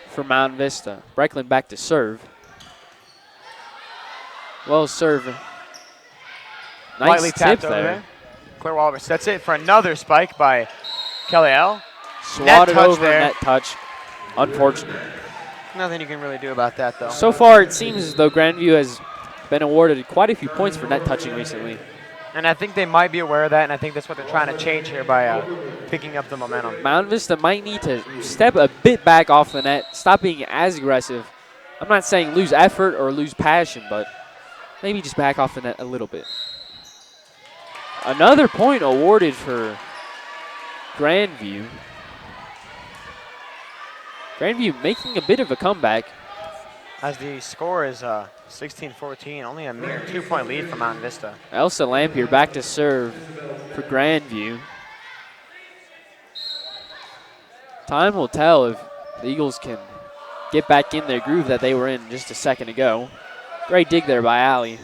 for Mountain Vista. Brecklin back to serve. Well served. Nice tip there. Claire Walber sets it for another spike by Kelly L. Swatted over there. Net touch. Unfortunate. Nothing you can really do about that, though. So far, it seems as though Grandview has been awarded quite a few points for net touching recently. And I think they might be aware of that, and I think that's what they're trying to change here by picking up the momentum. Mountain Vista might need to step a bit back off the net, stop being as aggressive. I'm not saying lose effort or lose passion, but maybe just back off the net a little bit. Another point awarded for Grandview. Grandview making a bit of a comeback. As the score is 16-14, only a mere 2-point lead for Mountain Vista. Elsa Lampier back to serve for Grandview. Time will tell if the Eagles can get back in their groove that they were in just a second ago. Great dig there by Allie.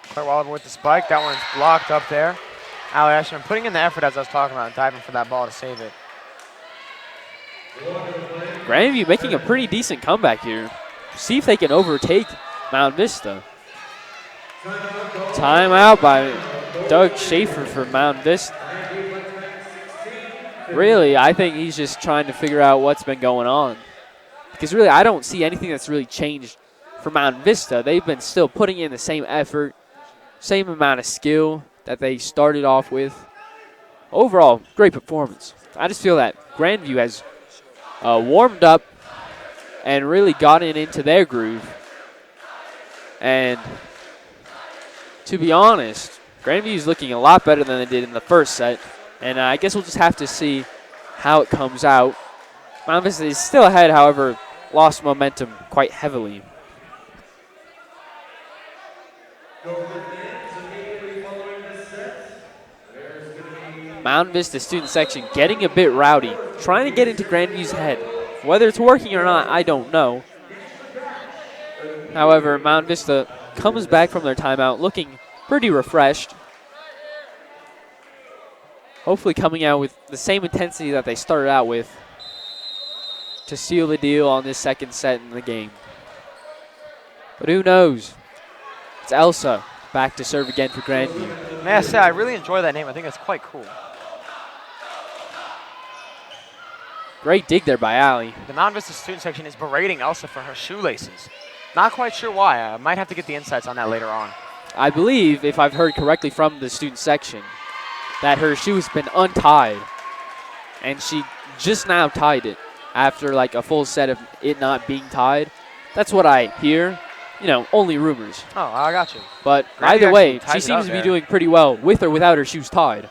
Claire Wallaby with the spike. That one's blocked up there. Allie Ashman putting in the effort as I was talking about, diving for that ball to save it. Grandview making a pretty decent comeback here. See if they can overtake Mountain Vista. Timeout by Doug Schaefer for Mountain Vista. Really, I think he's just trying to figure out what's been going on. Because really, I don't see anything that's really changed for Mountain Vista. They've been still putting in the same effort, same amount of skill that they started off with. Overall, great performance. I just feel that Grandview has warmed up and really gotten into their groove. And to be honest, Grandview is looking a lot better than they did in the first set. And I guess we'll just have to see how it comes out. Mountain Vista is still ahead, however, lost momentum quite heavily. Mountain Vista student section getting a bit rowdy, trying to get into Grandview's head. Whether it's working or not, I don't know. However, Mountain Vista comes back from their timeout looking pretty refreshed. Hopefully coming out with the same intensity that they started out with to seal the deal on this second set in the game. But who knows? It's Elsa back to serve again for Grandview. May I say, I really enjoy that name. I think it's quite cool. Great dig there by Allie. The Mountain Vista student section is berating Elsa for her shoelaces. Not quite sure why. I might have to get the insights on that later on. I believe, if I've heard correctly from the student section, that her shoe's been untied, and she just now tied it after like a full set of it not being tied. That's what I hear. You know, only rumors. Oh, I got you. But Grady either way, actually she tied it up seems to be there. doing pretty well with or without her shoes tied.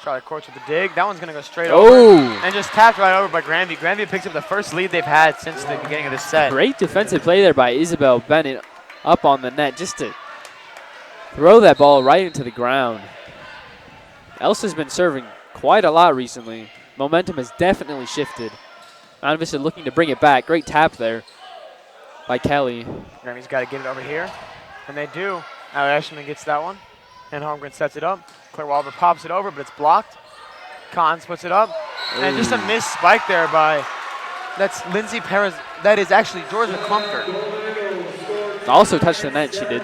Charlotte Courts with the dig. That one's going to go straight Oh. over. And just tapped right over by Grandview. Grandview picks up the first lead they've had since the beginning of this set. Great defensive play there by Isabel Bennett up on the net just to throw that ball right into the ground. Elsa's been serving quite a lot recently. Momentum has definitely shifted. Mountain Vista looking to bring it back. Great tap there by Kelly. Grammy's got to get it over here. And they do. Now Ashman gets that one. And Holmgren sets it up. Claire Walber pops it over, but it's blocked. Cons puts it up. And just a missed spike there by, that's Lindsay Perez. That is actually Georgia Klumker. Also touched the net, she did.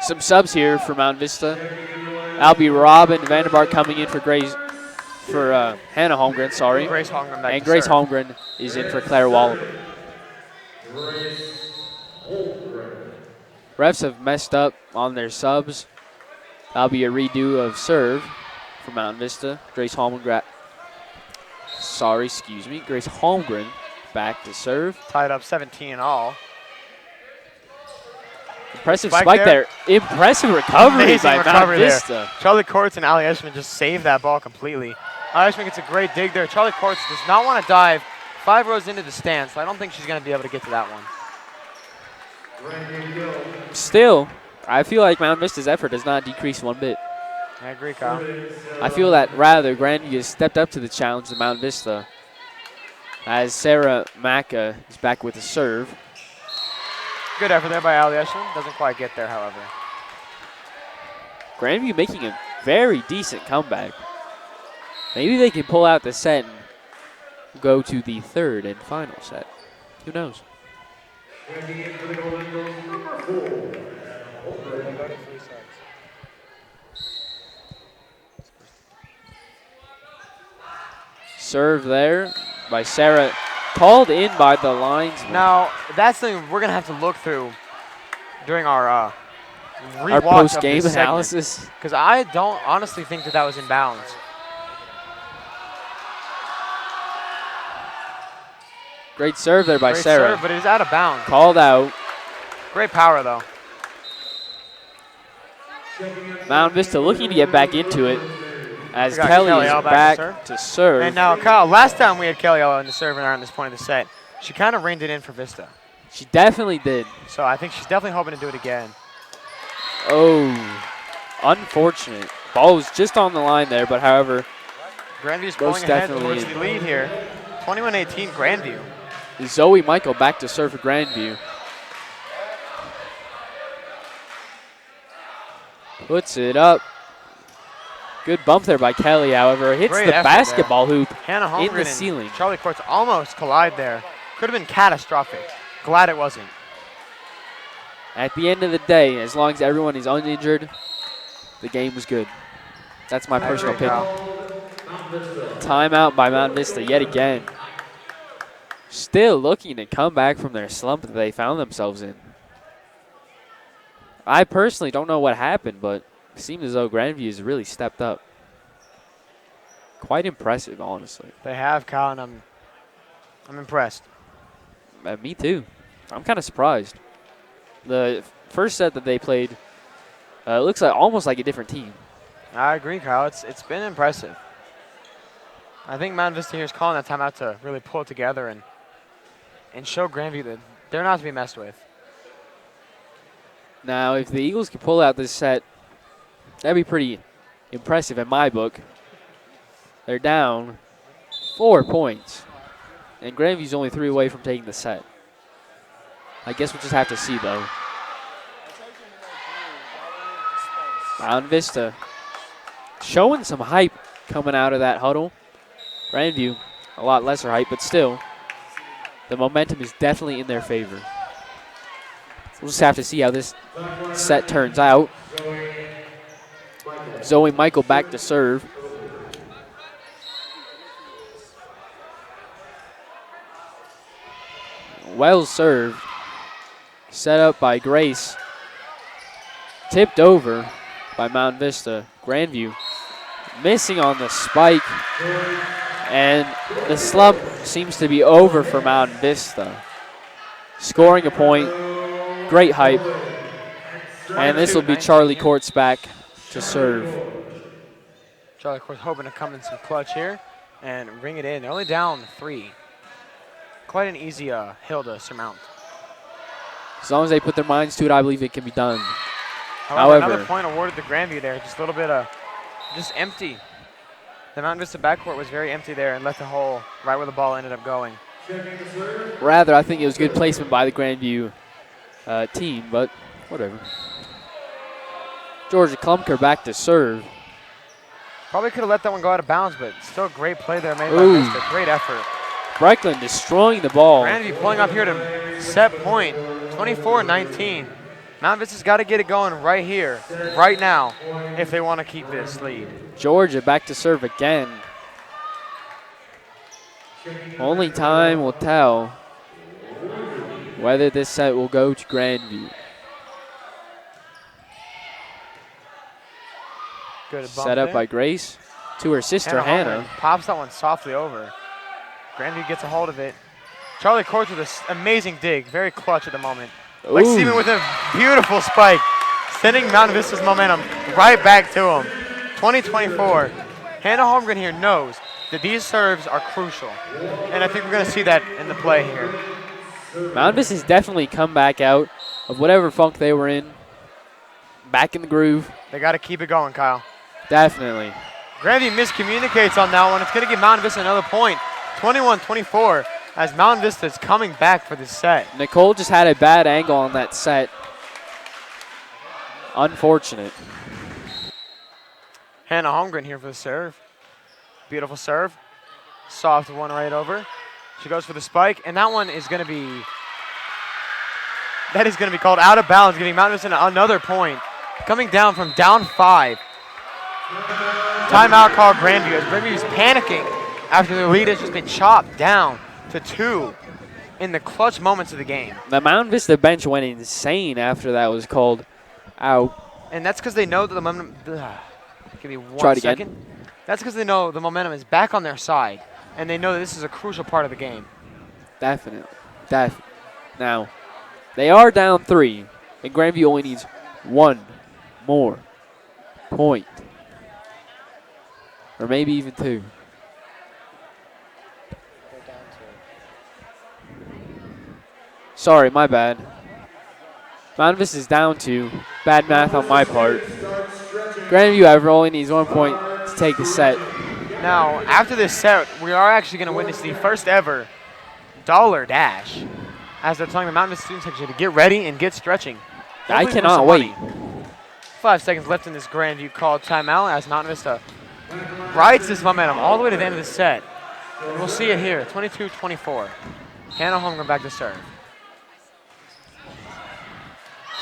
Some subs here for Mountain Vista. Albie Robin Vandenberg coming in for Hannah Holmgren, sorry. Grace Holmgren back And to Grace serve. Holmgren is in for Claire Wallaby. Refs have messed up on their subs. That'll be a redo of serve for Mountain Vista. Grace Holmgren back to serve. Tied up 17 in all. Impressive Spike spike there. there. Impressive recovery Amazing by recovery Mountain there. Vista. Charlie Courts and Ali Eshman just saved that ball completely. Ali Eshman gets a great dig there. Charlie Courts does not want to dive 5 rows into the stand, so I don't think she's going to be able to get to that one. Still, I feel like Mountain Vista's effort does not decrease one bit. I agree, Kyle. I feel that rather Grandview has stepped up to the challenge of Mountain Vista as Sarah Macca is back with a serve. Good effort there by Ali Eshman. Doesn't quite get there, however. Grandview making a very decent comeback. Maybe they can pull out the set and go to the third and final set. Who knows? Serve there by Sarah. Called in by the linesman. Now, that's something we're going to have to look through during our Our rewatch post-game of this segment. analysis. Because I don't honestly think that was in bounds. Great serve there by Great Sarah. serve, but it is out of bounds. Called out. Great power, though. Mountain Vista looking to get back into it as We got Kelly Kelly is L back to serve. And now, Kyle, last time we had Kelly Ella in the serving around this point of the set, she kind of reined it in for Vista. She definitely did. So I think she's definitely hoping to do it again. Oh, unfortunate. Ball was just on the line there, but however, Grandview's Most going ahead definitely. towards the lead here. 21-18 Grandview. Zoe Michael back to serve for Grandview. Puts it up. Good bump there by Kelly, however. Hits Great the effort basketball hoop Hannah in Holmgren the and ceiling. Charlie Courts almost collide there. Could have been catastrophic. Glad it wasn't. At the end of the day, as long as everyone is uninjured, the game was good. That's my personal agree, opinion. Timeout by Mountain Vista yet again. Still looking to come back from their slump that they found themselves in. I personally don't know what happened, but it seems as though Grandview has really stepped up. Quite impressive, honestly. They have, Kyle, and I'm impressed. Me too. I'm kind of surprised. The first set that they played looks like almost like a different team. I agree, Kyle. It's been impressive. I think Mountain Vista here is calling that timeout to really pull it together and show Grandview that they're not to be messed with. Now, if the Eagles can pull out this set, that'd be pretty impressive in my book. They're down 4 points. And Grandview's only 3 away from taking the set. I guess we'll just have to see, though. Mountain Vista showing some hype coming out of that huddle. Grandview, a lot lesser hype, but still, the momentum is definitely in their favor. We'll just have to see how this set turns out. Zoe Michael back to serve. Well served. Set up by Grace. Tipped over by Mountain Vista. Grandview missing on the spike. And the slump seems to be over for Mountain Vista. Scoring a point. Great hype. And this will be Charlie Courts back to serve. Charlie Courts hoping to come in some clutch here and bring it in. They're only down 3. Quite an easy hill to surmount. As long as they put their minds to it, I believe it can be done. However, another point awarded to Grandview there. Just a little bit of just empty. The Mountain Vista backcourt was very empty there and left the hole right where the ball ended up going. Rather, I think it was good placement by the Grandview team, but whatever. Georgia Klumker back to serve. Probably could have let that one go out of bounds, but still great play there made by Vista. Great effort. Breckland destroying the ball. Grandview pulling up here to set point, 24-19. Mountain Vista's got to get it going right here, right now, if they want to keep this lead. Georgia back to serve again. Only time will tell whether this set will go to Grandview. Good Set up by Grace to her sister, Hannah. Pops that one softly over. Grandview gets a hold of it. Charlie Courts with an amazing dig, very clutch at the moment. Like Steven with a beautiful spike, sending Mountain Vista's momentum right back to him. 20-24. Hannah Holmgren here knows that these serves are crucial, and I think we're going to see that in the play here. Mountain Vista's definitely come back out of whatever funk they were in, back in the groove. They got to keep it going, Kyle. Definitely. Grandview miscommunicates on that one. It's going to give Mountain Vista another point. 21-24 as Mountain Vista is coming back for this set. Nicole just had a bad angle on that set. Unfortunate. Hannah Holmgren here for the serve. Beautiful serve. Soft one right over. She goes for the spike, and that one is going to be called out of bounds, giving Mountain Vista another point. Coming down from down 5. Timeout call Grandview as Grandview is panicking after their lead has just been chopped down to 2 in the clutch moments of the game. The Mountain Vista bench went insane after that was called out. And that's because they know that the momentum. Give me one Try it second. again. That's because they know the momentum is back on their side, and they know that this is a crucial part of the game. Definitely. Now, they are down 3, and Grandview only needs 1 more point. Or maybe even 2. Sorry, my bad. Mountain Vista is down 2. Bad math on my part. Grandview, however, only needs 1 point to take the set. Now, after this set, we are actually going to witness the first ever dollar dash, as they're telling the Mountain Vista student section to get ready and get stretching. I cannot wait. 5 seconds left in this Grandview called timeout as Mountain Vista rides this momentum all the way to the end of the set. And we'll see it here, 22-24. Hannah Holmgren back to serve.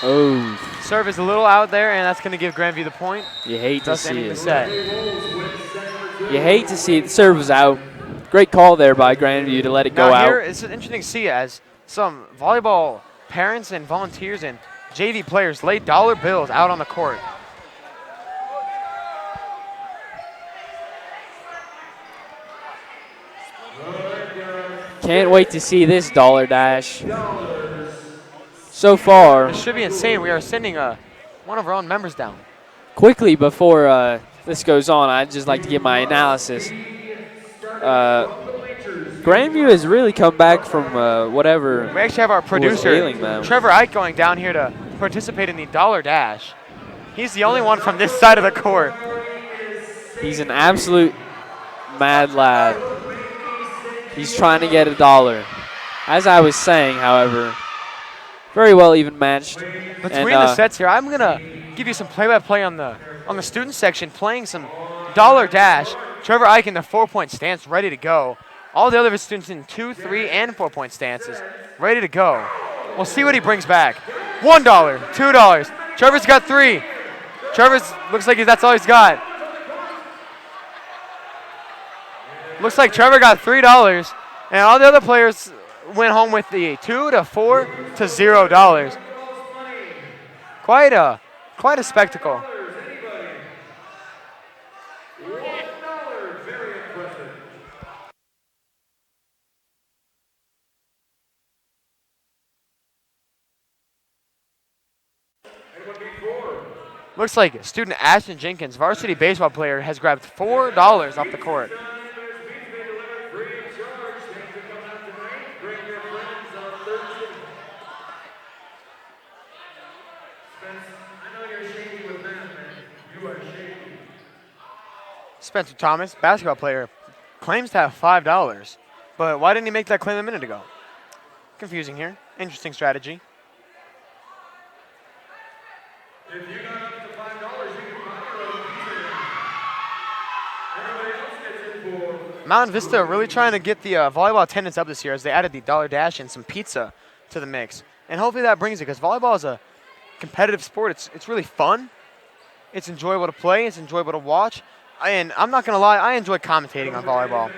Oh. Serve is a little out there, and that's going to give Grandview the point. You hate to see the set. You hate to see it. The serve was out. Great call there by Grandview to let it go out. Here, it's interesting to see as some volleyball parents and volunteers and JV players lay dollar bills out on the court. Can't wait to see this dollar dash. So far, It should be insane. We are sending one of our own members down. quickly before this goes on, I'd just like to give my analysis. Grandview has really come back from whatever. We actually have our producer, ailing them. Trevor Ike, going down here to participate in the dollar dash. He's the only one from this side of the court. He's an absolute mad lad. He's trying to get $1. As I was saying, however, very well even matched. Between the sets here, I'm gonna give you some play-by-play on the student section, playing some dollar dash. Trevor Ike in the 4-point stance, ready to go. All the other students in 2, 3, and 4-point stances, ready to go. We'll see what he brings back. $1, $2. Trevor's got 3. Trevor's looks like that's all he's got. Looks like Trevor got $3, and all the other players went home with the 2 to 4 to $0. Quite a spectacle. Looks like student Ashton Jenkins, varsity baseball player, has grabbed $4 off the court. Spencer Thomas, basketball player, claims to have $5, but why didn't he make that claim a minute ago? Confusing here. Interesting strategy. If you got up to $5, you can buy your own pizza. Everybody else gets in for. Mountain Vista really trying to get the volleyball attendance up this year as they added the dollar dash and some pizza to the mix. And hopefully that brings it, because volleyball is a competitive sport. It's really fun. It's enjoyable to play. It's enjoyable to watch. And I'm not going to lie, I enjoy commentating on volleyball.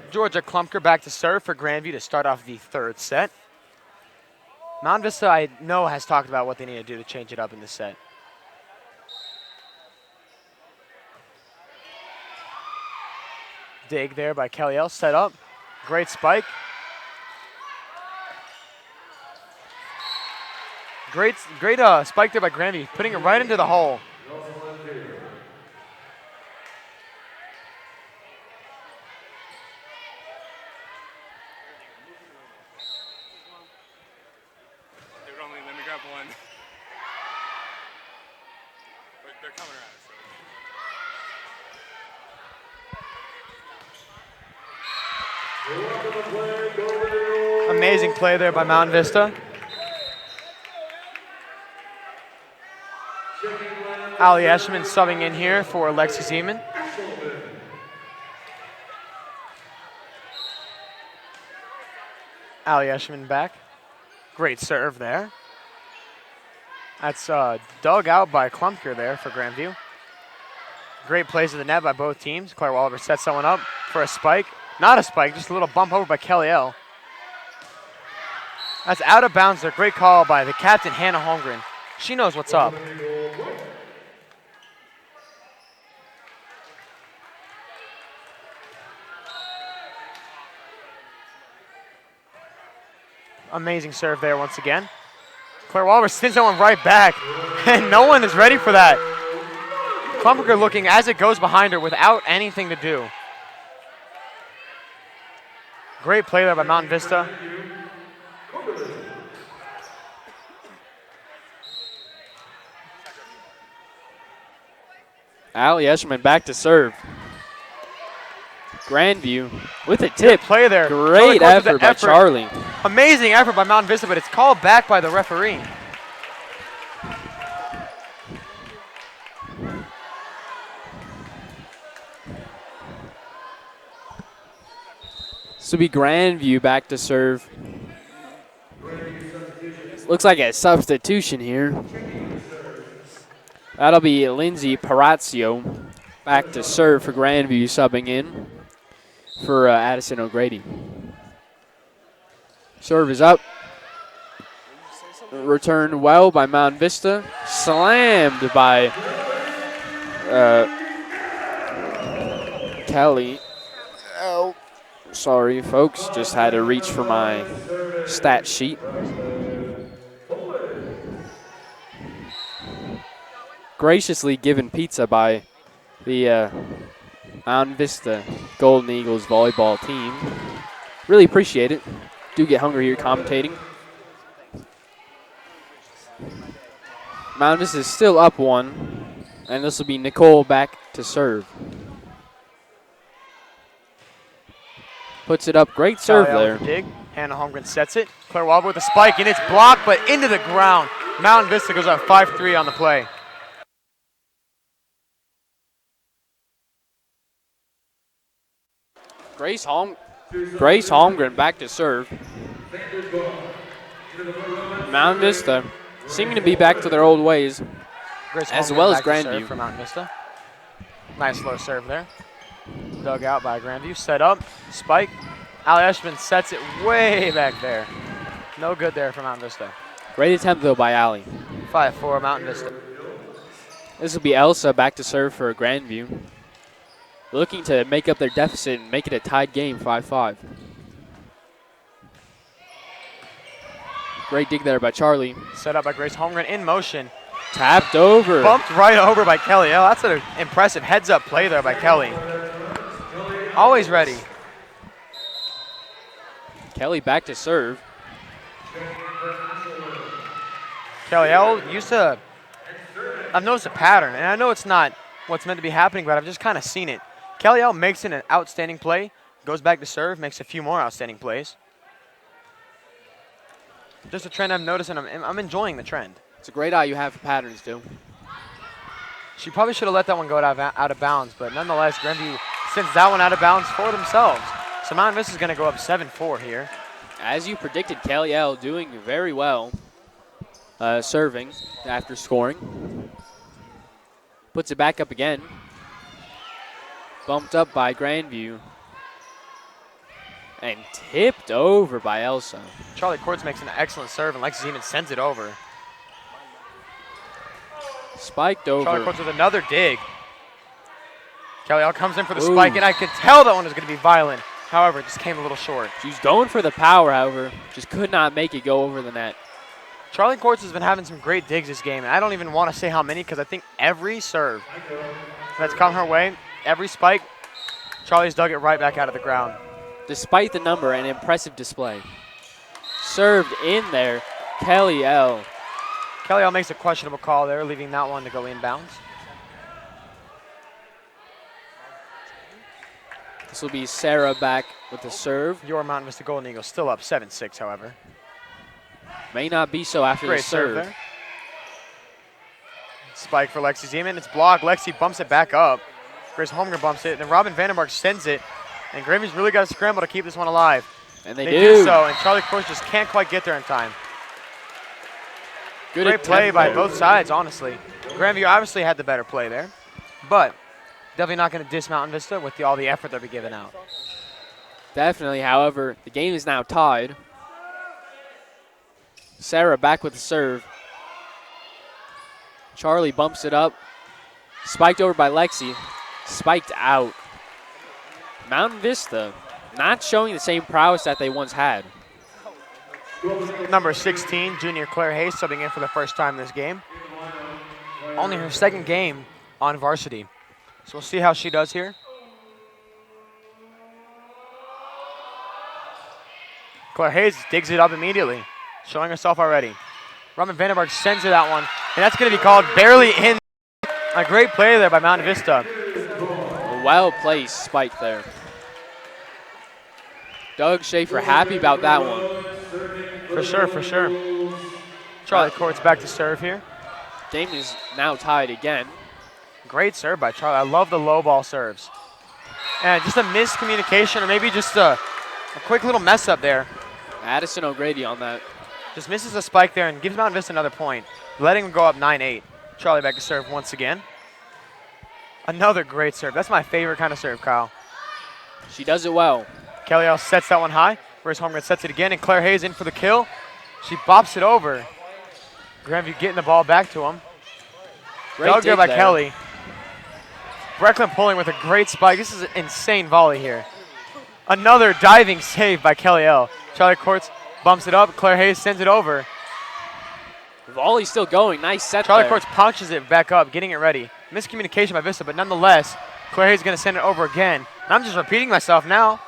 Georgia Klumpker back to serve for Grandview to start off the third set. Mountain Vista, I know, has talked about what they need to do to change it up in this set. Dig there by Kelly L. Set up. Great spike. Great spike there by Grandview, putting it right into the hole. Let me grab one. But they're coming around. So. Amazing play there by Mountain Vista. Ali Eschman subbing in here for Lexi Zeman. Ali Eschman back. Great serve there. That's dug out by Klumpker there for Grandview. Great plays at the net by both teams. Claire Waller sets someone up for a spike. Not a spike, just a little bump over by Kelly L. That's out of bounds there. Great call by the captain, Hannah Holmgren. She knows what's up. Amazing serve there once again. Claire Waller sends that one right back, and no one is ready for that. Klumberger looking as it goes behind her without anything to do. Great play there by Mountain Vista. Ali Escherman back to serve. Grandview with a tip. Good play there. Great effort by Charlie. Amazing effort by Mountain Vista, but it's called back by the referee. This will be Grandview back to serve. Looks like a substitution here. That'll be Lindsay Parazio back to serve for Grandview, subbing in for Addison O'Grady. Serve is up. Returned well by Mountain Vista. Slammed by Kelly. Oh, sorry, folks. Just had to reach for my stat sheet. Graciously given pizza by the Mountain Vista Golden Eagles volleyball team. Really appreciate it. Do get hungry here commentating. Mountain Vista is still up one, and this will be Nicole back to serve. Puts it up. Great serve there. Dig. Hannah Holmgren sets it. Claire Walber with a spike, and it's blocked, but into the ground. Mountain Vista goes up 5-3 on the play. Grace Holmgren back to serve. Mountain Vista seeming to be back to their old ways, as well as Grandview. For Mountain Vista. Nice low serve there. Dug out by Grandview. Set up. Spike. Ali Eschman sets it way back there. No good there for Mountain Vista. Great attempt, though, by Ali. 5-4 Mountain Vista. This will be Elsa back to serve for Grandview. Looking to make up their deficit and make it a tied game, 5-5. Great dig there by Charlie. Set up by Grace Holmgren in motion. Tapped over. Bumped right over by Kelly. Oh, that's an impressive heads-up play there by Kelly. Always ready. Kelly back to serve. Kelly L used to, I've noticed a pattern, and I know it's not what's meant to be happening, but I've just kind of seen it. Kelly L makes it an outstanding play, goes back to serve, makes a few more outstanding plays. Just a trend I'm noticing. I'm enjoying the trend. It's a great eye you have for patterns, too. She probably should have let that one go out of bounds, but nonetheless, Grandview sends that one out of bounds for themselves. So Mountain Vista is going to go up 7-4 here. As you predicted, Kelly L doing very well serving after scoring. Puts it back up again. Bumped up by Grandview. And tipped over by Elsa. Charlie Quartz makes an excellent serve, and Lexi Zeman sends it over. Spiked over. Charlie Quartz with another dig. Kelly L comes in for the spike, and I could tell that one was going to be violent. However, it just came a little short. She was going for the power, however. Just could not make it go over the net. Charlie Quartz has been having some great digs this game, and I don't even want to say how many because I think every serve that's come her way, every spike, Charlie's dug it right back out of the ground. Despite the number, an impressive display. Served in there, Kelly L. Kelly L makes a questionable call there, leaving that one to go inbounds. This will be Sarah back with the serve. Your Mountain Vista Golden Eagles still up 7-6, however. May not be so after Great the serve. there. Spike for Lexi Zeman. It's blocked. Lexi bumps it back up. Grace Holmgren bumps it. And then Robin Vandenberg sends it. And Grandview's really got to scramble to keep this one alive. And they do so. And Charlie Course just can't quite get there in time. Great play by both sides, honestly. Grandview obviously had the better play there. But definitely not going to diss Mountain Vista with all the effort they'll be giving out. Definitely, however, the game is now tied. Sarah back with the serve. Charlie bumps it up. Spiked over by Lexi. Spiked out. Mountain Vista not showing the same prowess that they once had. Number 16, junior Claire Hayes, subbing in for the first time this game. Only her second game on varsity. So we'll see how she does here. Claire Hayes digs it up immediately, showing herself already. Robin Vandenberg sends her that one, and that's going to be called barely in. A great play there by Mountain Vista. A well-placed spike there. Doug Schaefer happy about that one. For sure, for sure. Charlie Court's back to serve here. Game is now tied again. Great serve by Charlie. I love the low ball serves. And just a miscommunication or maybe just a quick little mess up there. Addison O'Grady on that. Just misses a spike there and gives Mountain Vista another point, letting them go up 9-8. Charlie back to serve once again. Another great serve. That's my favorite kind of serve, Kyle. She does it well. Kelly L sets that one high. Grace Holmgren sets it again, and Claire Hayes in for the kill. She bops it over. Grandview getting the ball back to him. Dug there by Kelly. Brecklin pulling with a great spike. This is an insane volley here. Another diving save by Kelly L. Charlie Courts bumps it up. Claire Hayes sends it over. Volley's still going. Nice set Charlie there. Courts punches it back up, getting it ready. Miscommunication by Vista, but nonetheless, Claire Hayes is going to send it over again. And I'm just repeating myself now.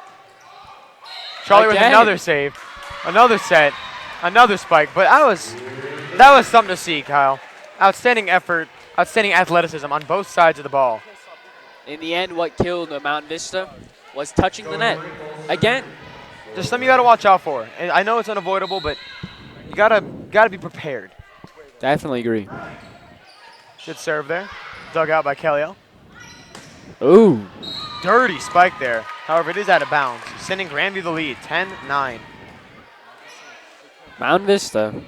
Charlie with another save, another set, another spike. But that was something to see, Kyle. Outstanding effort, outstanding athleticism on both sides of the ball. In the end, what killed Mountain Vista was touching the net. Again. Just something you got to watch out for. And I know it's unavoidable, but you gotta be prepared. Definitely agree. Good serve there. Dug out by Kellyo. Ooh. Dirty spike there. However, it is out of bounds, sending Grandview the lead, 10-9. Mountain Vista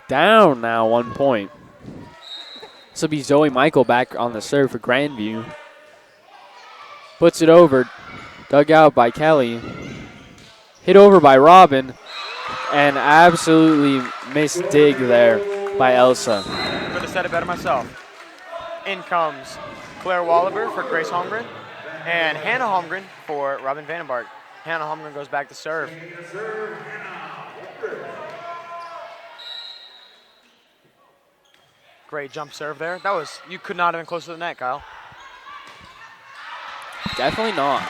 down now 1 point. This will be Zoe Michael back on the serve for Grandview. Puts it over. Dug out by Kelly. Hit over by Robin. And absolutely missed dig there by Elsa. Could have said it better myself. In comes Claire Wallaber for Grace Holmgren. And Hannah Holmgren for Robin Vandenberg. Hannah Holmgren goes back to serve. Great jump serve there. That was, you could not have been closer to the net, Kyle. Definitely not.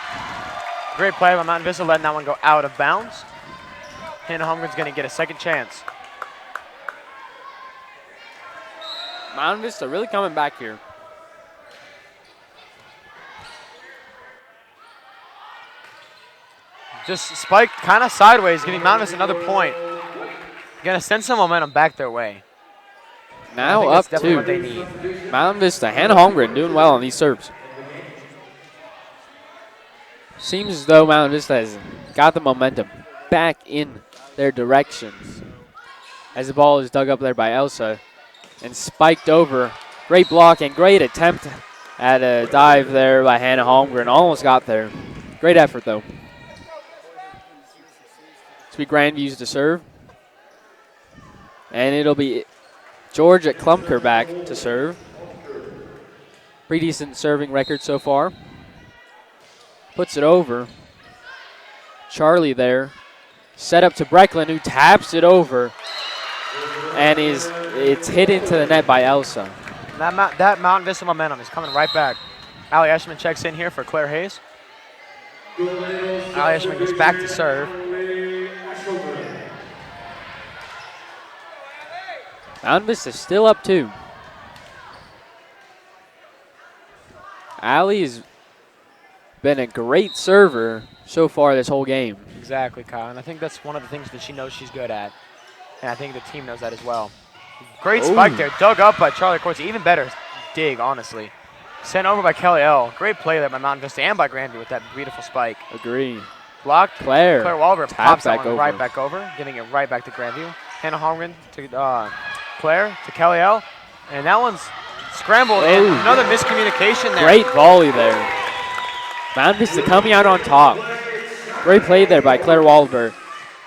Great play by Mountain Vista, letting that one go out of bounds. Hannah Holmgren's going to get a second chance. Mountain Vista really coming back here. Just spiked kind of sideways, giving Mountain Vista another point. Going to send some momentum back their way. Now up definitely what they two. need. Mountain Vista, Hannah Holmgren doing well on these serves. Seems as though Mountain Vista has got the momentum back in their directions. As the ball is dug up there by Elsa and spiked over. Great block and great attempt at a dive there by Hannah Holmgren. Almost got there. Great effort though. This will be Grandview's to serve. And it'll be Georgia Klumker back to serve. Pretty decent serving record so far. Puts it over. Charlie there. Set up to Brecklin, who taps it over. And it's hit into the net by Elsa. That Mountain Vista momentum is coming right back. Allie Eshman checks in here for Claire Hayes. Allie Eshman goes back to serve. Mountain Vista still up 2. Allie has been a great server so far this whole game. Exactly, Kyle. And I think that's one of the things that she knows she's good at. And I think the team knows that as well. Great spike there. Dug up by Charlie Courts. Even better dig, honestly. Sent over by Kelly L. Great play there by Mountain Vista and by Grandview with that beautiful spike. Agree. Blocked. Claire Walver pops that one over. right back over, giving it right back to Grandview. Hannah Holmgren to Claire to Kelly L. And that one's scrambled. And another miscommunication there. Great volley there. Mountain Vista coming out on top. Great play there by Claire Walver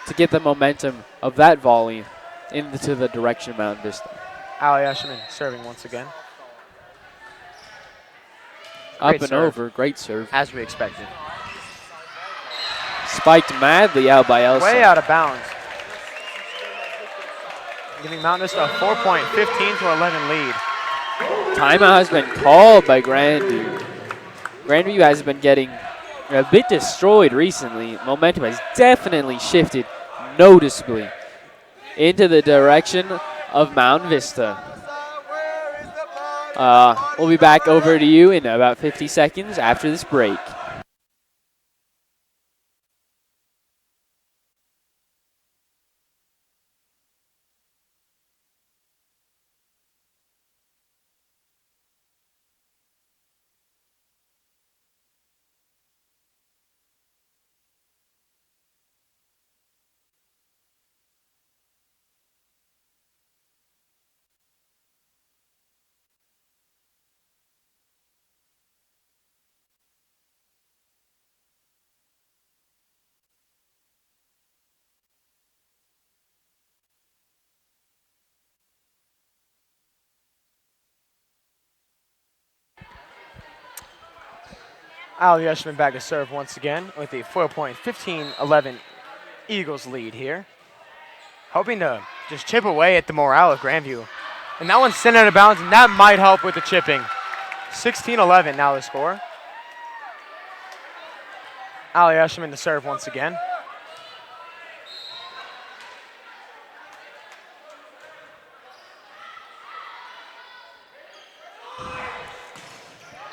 to get the momentum of that volley into the direction of Mountain Vista. Ali Eshelman serving once again. Up Great and serve. over. Great serve. As we expected. Spiked madly out by Elsa. Way out of bounds. Giving Mountain Vista a 4-point, 15-11 lead. Timeout has been called by Grandview. Grandview has been getting a bit destroyed recently. Momentum has definitely shifted noticeably into the direction of Mountain Vista. We'll be back over to you in about 50 seconds after this break. Ali Eshelman back to serve once again with a 4-point, 15-11 Eagles lead here. Hoping to just chip away at the morale of Grandview. And that one's sent out of bounds, and that might help with the chipping. 16-11 now the score. Ali Eshelman to serve once again.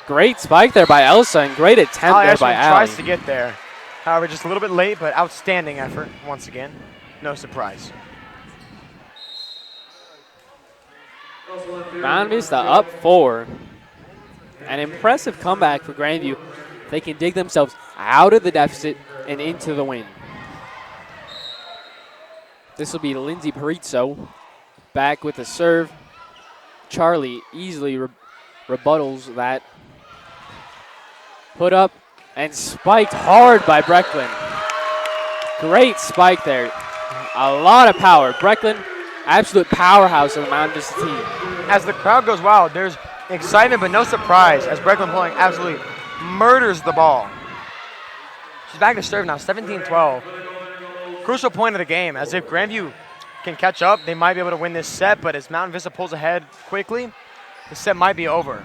Great spike there by Elsa and great attempt there by Ali. Tries to get there. However, just a little bit late, but outstanding effort once again. No surprise. Mountain Vista up 4. An impressive comeback for Grandview. They can dig themselves out of the deficit and into the win. This will be Lindsay Parizzo back with a serve. Charlie easily rebuttals that. Put up and spiked hard by Brecklin. Great spike there. A lot of power. Brecklin, absolute powerhouse of the Mountain Vista team. As the crowd goes wild, there's excitement but no surprise as Brecklin Pulling absolutely murders the ball. She's back to serve now, 17-12. Crucial point of the game, as if Grandview can catch up, they might be able to win this set, but as Mountain Vista pulls ahead quickly, the set might be over.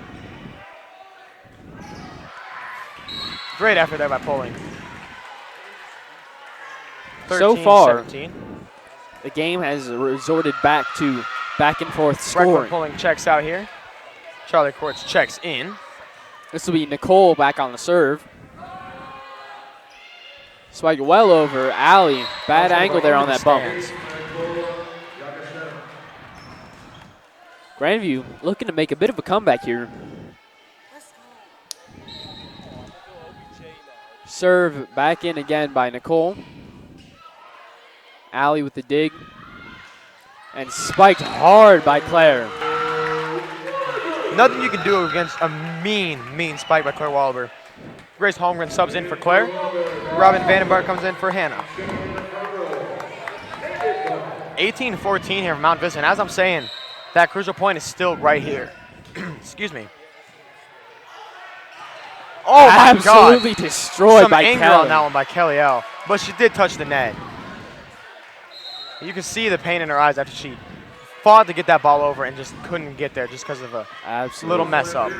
Great effort there by Pulling. So far, 17. the game has resorted back to back and forth Brecklin scoring. Pulling checks out here. Charlie Courts checks in. This will be Nicole back on the serve. Spike well over Ali. Bad angle there on that bump. Grandview looking to make a bit of a comeback here. Serve back in again by Nicole. Ali with the dig. And spiked hard by Claire. Nothing you can do against a mean spike by Claire Walber. Grace Holmgren subs in for Claire. Robin Vandenberg comes in for Hannah. 18-14 here from Mount Vista. And as I'm saying, that crucial point is still right here. Excuse me. Oh my God. Absolutely destroyed Some by anger Kelly. on that one by Kelly L. But she did touch the net. You can see the pain in her eyes after she fought to get that ball over and just couldn't get there just because of a little mess up.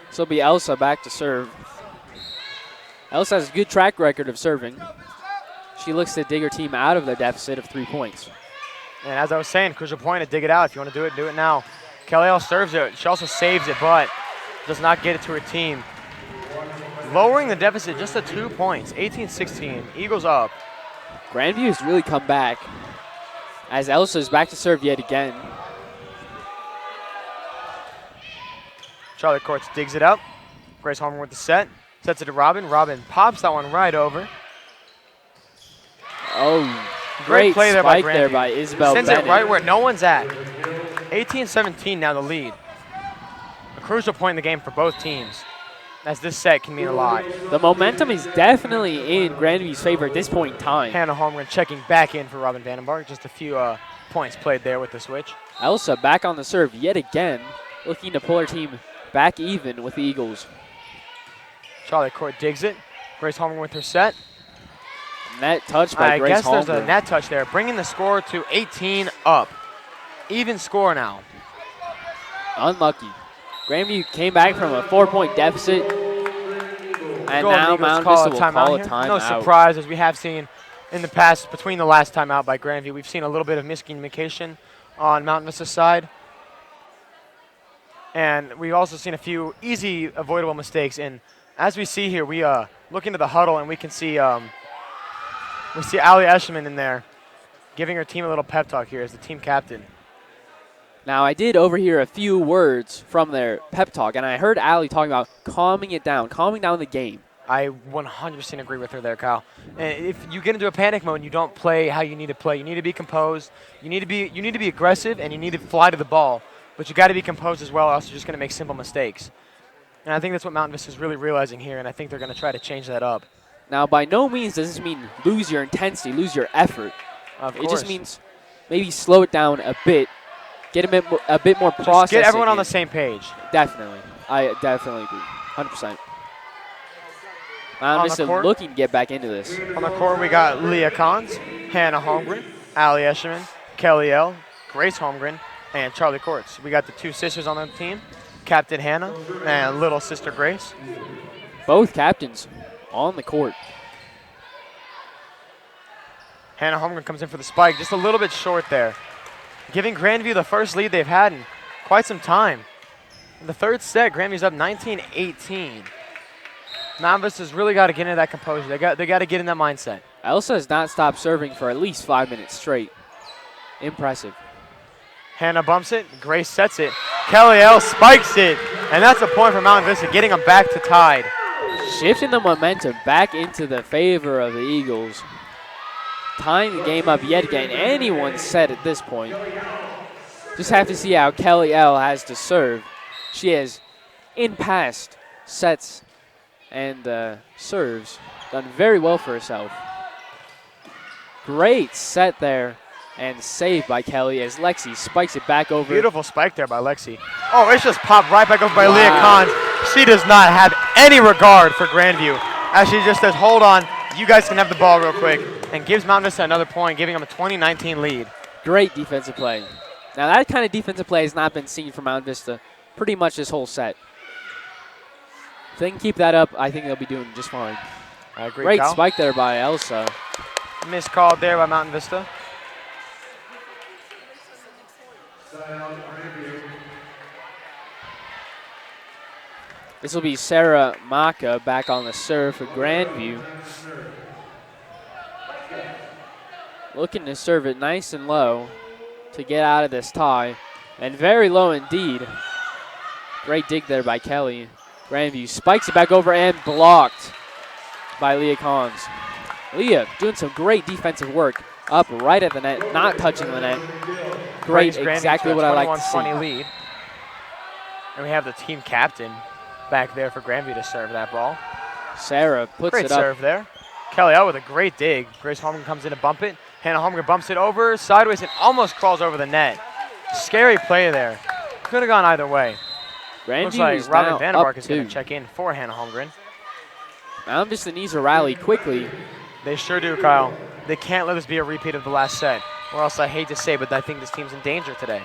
So it'll be Elsa back to serve. Elsa has a good track record of serving. She looks to dig her team out of their deficit of 3 points. And as I was saying, crucial point to dig it out. If you want to do it now. Kelly L serves it. She also saves it, but does not get it to her team. Lowering the deficit just to 2 points, 18-16. Eagles up. Grandview has really come back as Elsa is back to serve yet again. Charlie Courts digs it up. Grace Holmgren with the set. Sets it to Robin. Robin pops that one right over. Oh, Great play there by spike there by Isabel Sends Bennett. it right where no one's at. 18-17 now the lead. A crucial point in the game for both teams, as this set can mean a lot. The momentum is definitely in Grandview's favor at this point in time. Hannah Holmgren checking back in for Robin Vandenberg. Just a few points played there with the switch. Elsa back on the serve yet again, looking to pull her team back even with the Eagles. Charlie Court digs it. Grace Holmgren with her set. Net touch by Grace I guess there's Holmgren. a net touch there, bringing the score to 18 up. Even score now. Unlucky. Grandview came back from a 4-point deficit, and Golden now Eagles Mountain call Vista will a call a here. timeout. No surprise, as we have seen in the past between the last timeout by Grandview. We've seen a little bit of miscommunication on Mountain Vista's side. And we've also seen a few easy avoidable mistakes. And as we see here, we look into the huddle and we can see we see Ali Eshelman in there giving her team a little pep talk here as the team captain. Now, I did overhear a few words from their pep talk, and I heard Ali talking about calming down the game. I 100% agree with her there, Kyle. And if you get into a panic mode and you don't play how you need to play, you need to be composed, you need to be aggressive, and you need to fly to the ball. But you got to be composed as well, or else you're just going to make simple mistakes. And I think that's what Mountain Vista is really realizing here, and I think they're going to try to change that up. Now, by no means does this mean lose your intensity, lose your effort. Of course. It just means maybe slow it down a bit, get a bit more processing. Get everyone on the same page. Definitely. I definitely agree. 100%. Mountain Vista court? looking to get back into this. On the court, we got Leah Cons, Hannah Holmgren, Ali Eshelman, Kelly L., Grace Holmgren, and Charlie Courts. We got the two sisters on the team, Captain Hannah and little sister Grace. Both captains on the court. Hannah Holmgren comes in for the spike, just a little bit short there, giving Grandview the first lead they've had in quite some time. In the third set, Grandview's up 19-18. Mountain Vista's really got to get into that composure. They got to get in that mindset. Elsa has not stopped serving for at least 5 minutes straight. Impressive. Hannah bumps it. Grace sets it. Kelly L. spikes it. And that's a point for Mountain Vista, getting them back to tied. Shifting the momentum back into the favor of the Eagles. Tying the game up yet again. Anyone's set at this point. Just have to see how Kelly L. has to serve. She has, in past sets and serves, done very well for herself. Great set there and saved by Kelly as Lexi spikes it back over. Beautiful spike there by Lexi. Oh, it's just popped right back over by Leah Cons. She does not have any regard for Grandview, as she just says, hold on, you guys can have the ball real quick, and gives Mountain Vista another point, giving them a 20-19 lead. Great defensive play. Now that kind of defensive play has not been seen from Mountain Vista pretty much this whole set. If they can keep that up, I think they'll be doing just fine. I agree, Great Kyle. spike there by Elsa. Miscalled there by Mountain Vista. This will be Sarah Maka back on the serve for Grandview. Looking to serve it nice and low to get out of this tie. And very low indeed. Great dig there by Kelly. Grandview spikes it back over and blocked by Leah Cons. Leah doing some great defensive work up right at the net, not touching the net. Great, exactly what I like to see. Lead. And we have the team captain back there for Grandview to serve that ball. Sarah puts Great it up. serve there. Kelly out with a great dig. Grace Holmgren comes in to bump it. Hannah Holmgren bumps it over sideways and almost crawls over the net. Scary play there. Could have gone either way. Looks Grandview like is Robin now Vandenberg up is going two. to check in for Hannah Holmgren. Mountain Vista needs to rally quickly. They sure do, Kyle. They can't let this be a repeat of the last set, or else I hate to say, but I think this team's in danger today.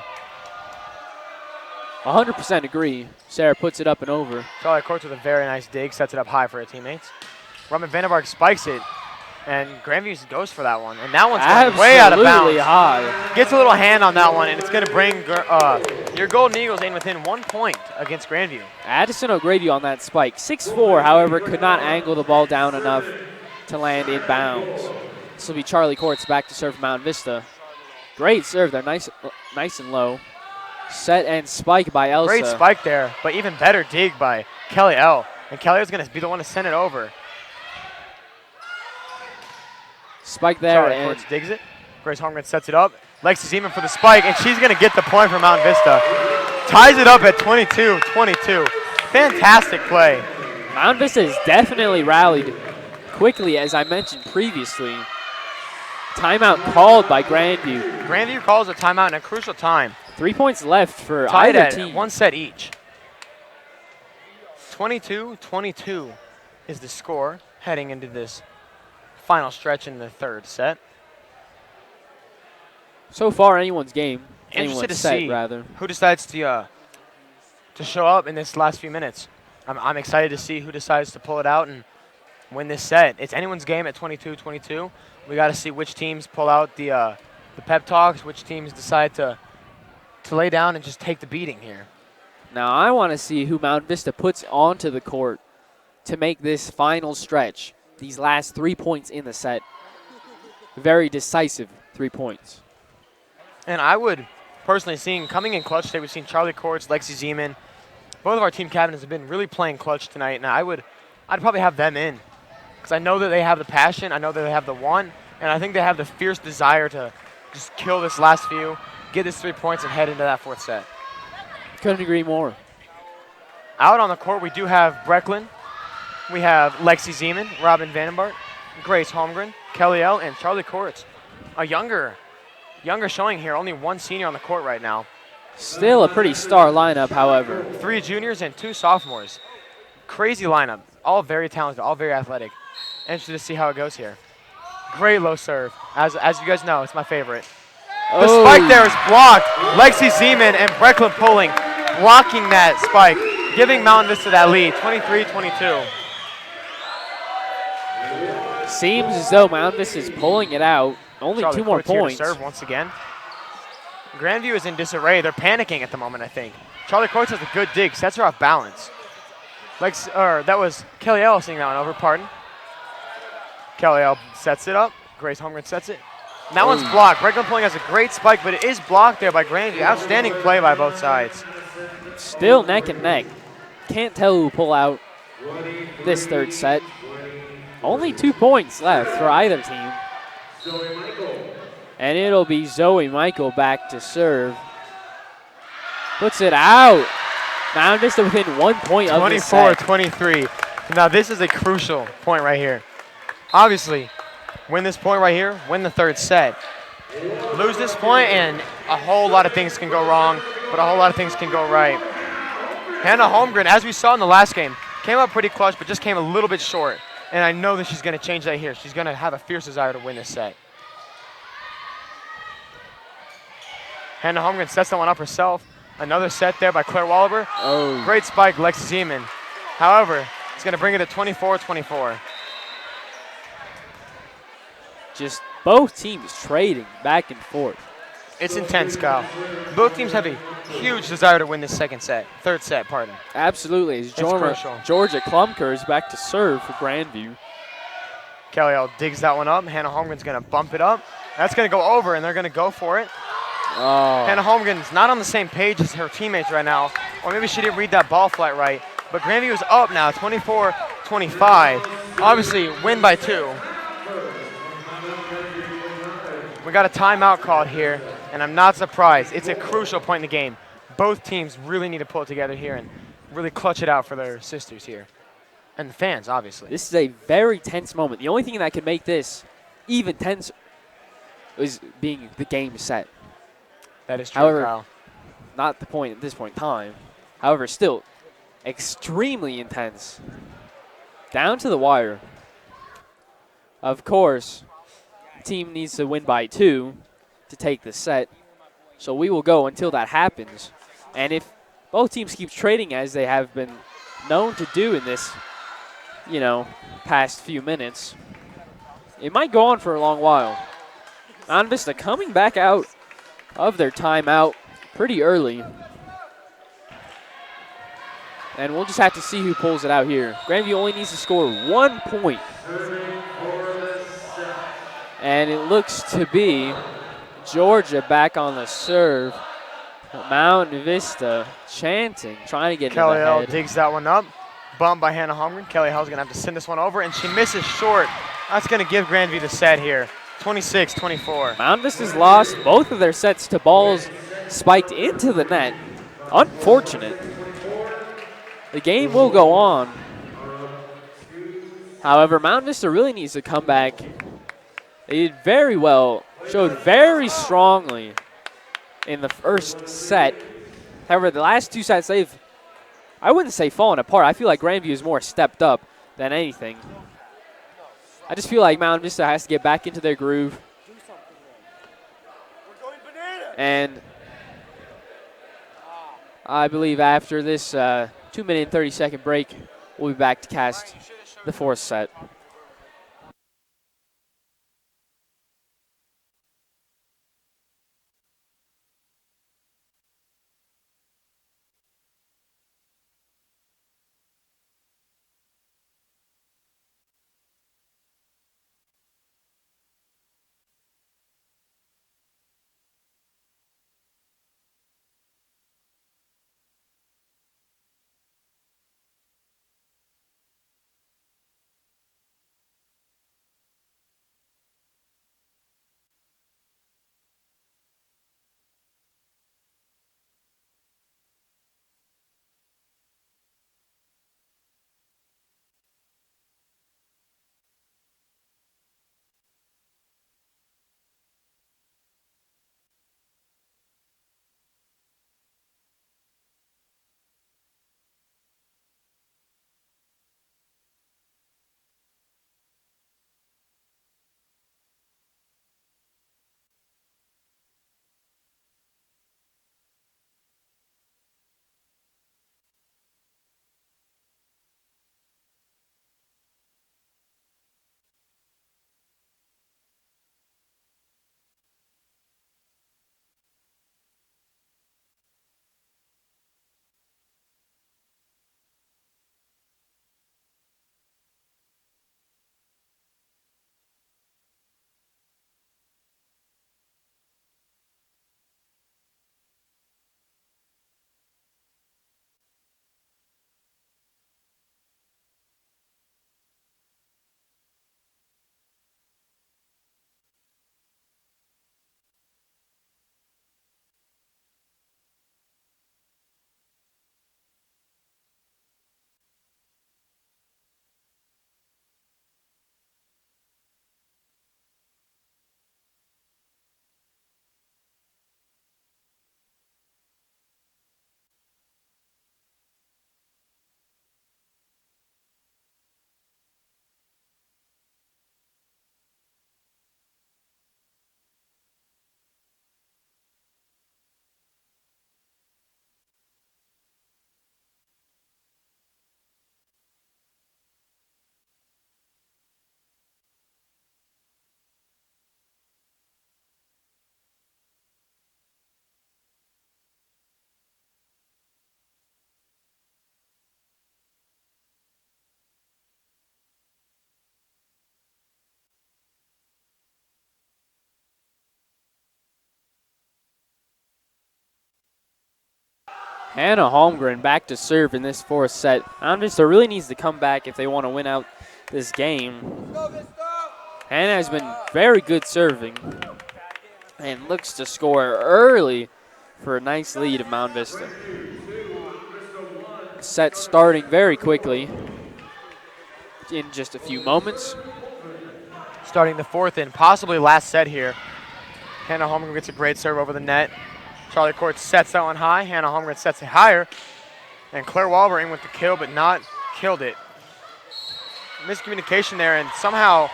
100% agree. Sarah puts it up and over. Charlie Courts with a very nice dig, sets it up high for her teammates. Robin Vandenberg spikes it, and Grandview goes for that one. And that one's going way out of bounds. Absolutely high. Gets a little hand on that one, and it's going to bring your Golden Eagles in within 1 point against Grandview. Addison O'Grady on that spike. 6'4", however, could not angle the ball down enough to land in bounds. This will be Charlie Courts back to serve Mountain Vista. Great serve there, nice and low. Set and spike by Elsa. Great spike there, but even better dig by Kelly L. And Kelly is going to be the one to send it over. Spike there. Charlie Courts digs it. Grace Holmgren sets it up. Lexi Zeman for the spike, and she's going to get the point for Mountain Vista. Ties it up at 22-22. Fantastic play. Mountain Vista has definitely rallied quickly, as I mentioned previously. Timeout called by Grandview. Grandview calls a timeout in a crucial time. 3 points left for Tied either at team. one set each. 22-22 is the score heading into this final stretch in the third set. So far, anyone's game. Interested to Anyone's set, see rather. who decides to show up in this last few minutes. I'm excited to see who decides to pull it out and win this set. It's anyone's game at 22-22. We got to see which teams pull out the pep talks, which teams decide to lay down and just take the beating here. Now, I want to see who Mountain Vista puts onto the court to make this final stretch, these last 3 points in the set. Very decisive 3 points. And I would personally, coming in clutch today, we've seen Charlie Courts, Lexi Zeman. Both of our team captains have been really playing clutch tonight, and I'd probably have them in because I know that they have the passion, I know that they have the want, and I think they have the fierce desire to just kill this last few, get this 3 points, and head into that fourth set. Couldn't agree more. Out on the court, we do have Brecklin. We have Lexi Zeman, Robin Vandenbart, Grace Holmgren, Kelly L., and Charlie Courts. A younger showing here, only one senior on the court right now. Still a pretty star lineup, however. 3 juniors and 2 sophomores. Crazy lineup, all very talented, all very athletic. Interested to see how it goes here. Great low serve. As you guys know, it's my favorite. The spike there is blocked. Lexi Zeman and Brecklin pulling, blocking that spike, giving Mountain Vista that lead, 23-22. Seems as though Mountain Vista is pulling it out. Only Charlie 2 more Courts here to points. serve once again. Grandview is in disarray. They're panicking at the moment, I think. Charlie Courts has a good dig, sets her off balance. That was Kelly L seeing that one over, pardon. Kelly L sets it up. Grace Holmgren sets it. And that one's blocked. Brecklin pulling has a great spike, but it is blocked there by Grandview. Outstanding play by both sides. Still neck and neck. Can't tell who will pull out this third set. Only 2 points left for either team. And it'll be Zoe Michael back to serve. Puts it out. Mountain Vista within 1 point of the set. 24-23. Now this is a crucial point right here. Obviously, win this point right here, win the third set. Lose this point and a whole lot of things can go wrong, but a whole lot of things can go right. Hannah Holmgren, as we saw in the last game, came up pretty clutch, but just came a little bit short. And I know that she's going to change that here. She's going to have a fierce desire to win this set. Hannah Holmgren sets that one up herself. Another set there by Claire Wallaber. Great spike, Lexi Zeman. However, it's going to bring it to 24-24. Just both teams trading back and forth. It's intense, Kyle. Both teams have a huge desire to win this third set, pardon. Absolutely. As crucial. Georgia Klumker is back to serve for Grandview. Kelly L digs that one up. Hannah Holmgren's going to bump it up. That's going to go over, and they're going to go for it. Hannah Holmgren's not on the same page as her teammates right now, or maybe she didn't read that ball flight right. But Grandview is up now, 24-25. Obviously, win by 2. We got a timeout called here, and I'm not surprised. It's a crucial point in the game. Both teams really need to pull it together here and really clutch it out for their sisters here. And the fans, obviously. This is a very tense moment. The only thing that could make this even tense is being the game set. That is true, However, Kyle. Not the point at this point in time. However, still extremely intense. Down to the wire. Of course, the team needs to win by 2 to take the set. So we will go until that happens. And if both teams keep trading as they have been known to do in this, past few minutes, it might go on for a long while. Mountain Vista coming back out of their timeout pretty early. And we'll just have to see who pulls it out here. Grandview only needs to score 1 point. And it looks to be Georgia back on the serve. Mountain Vista chanting, trying to get into Kelly the L head. digs that one up. Bump by Hannah Holmgren. Kelly Hell's going to have to send this one over, and she misses short. That's going to give Grandview the set here. 26-24. Mountain Vista's lost both of their sets to balls spiked into the net. Unfortunate. The game will go on. However, Mountain Vista really needs to come back. They did very well, showed very strongly in the first set. However, the last two sets, I wouldn't say fallen apart. I feel like Grandview is more stepped up than anything. I just feel like Mountain Vista has to get back into their groove. And I believe after this 2-minute and 30-second break, we'll be back to cast the fourth set. Hannah Holmgren back to serve in this fourth set. Mountain Vista really needs to come back if they want to win out this game. Hannah has been very good serving and looks to score early for a nice lead of Mountain Vista. Set starting very quickly in just a few moments. Starting the fourth and possibly last set here. Hannah Holmgren gets a great serve over the net. Charlie Court sets that one high. Hannah Holmgren sets it higher. And Claire Walber in with the kill, but not killed it. Miscommunication there, and somehow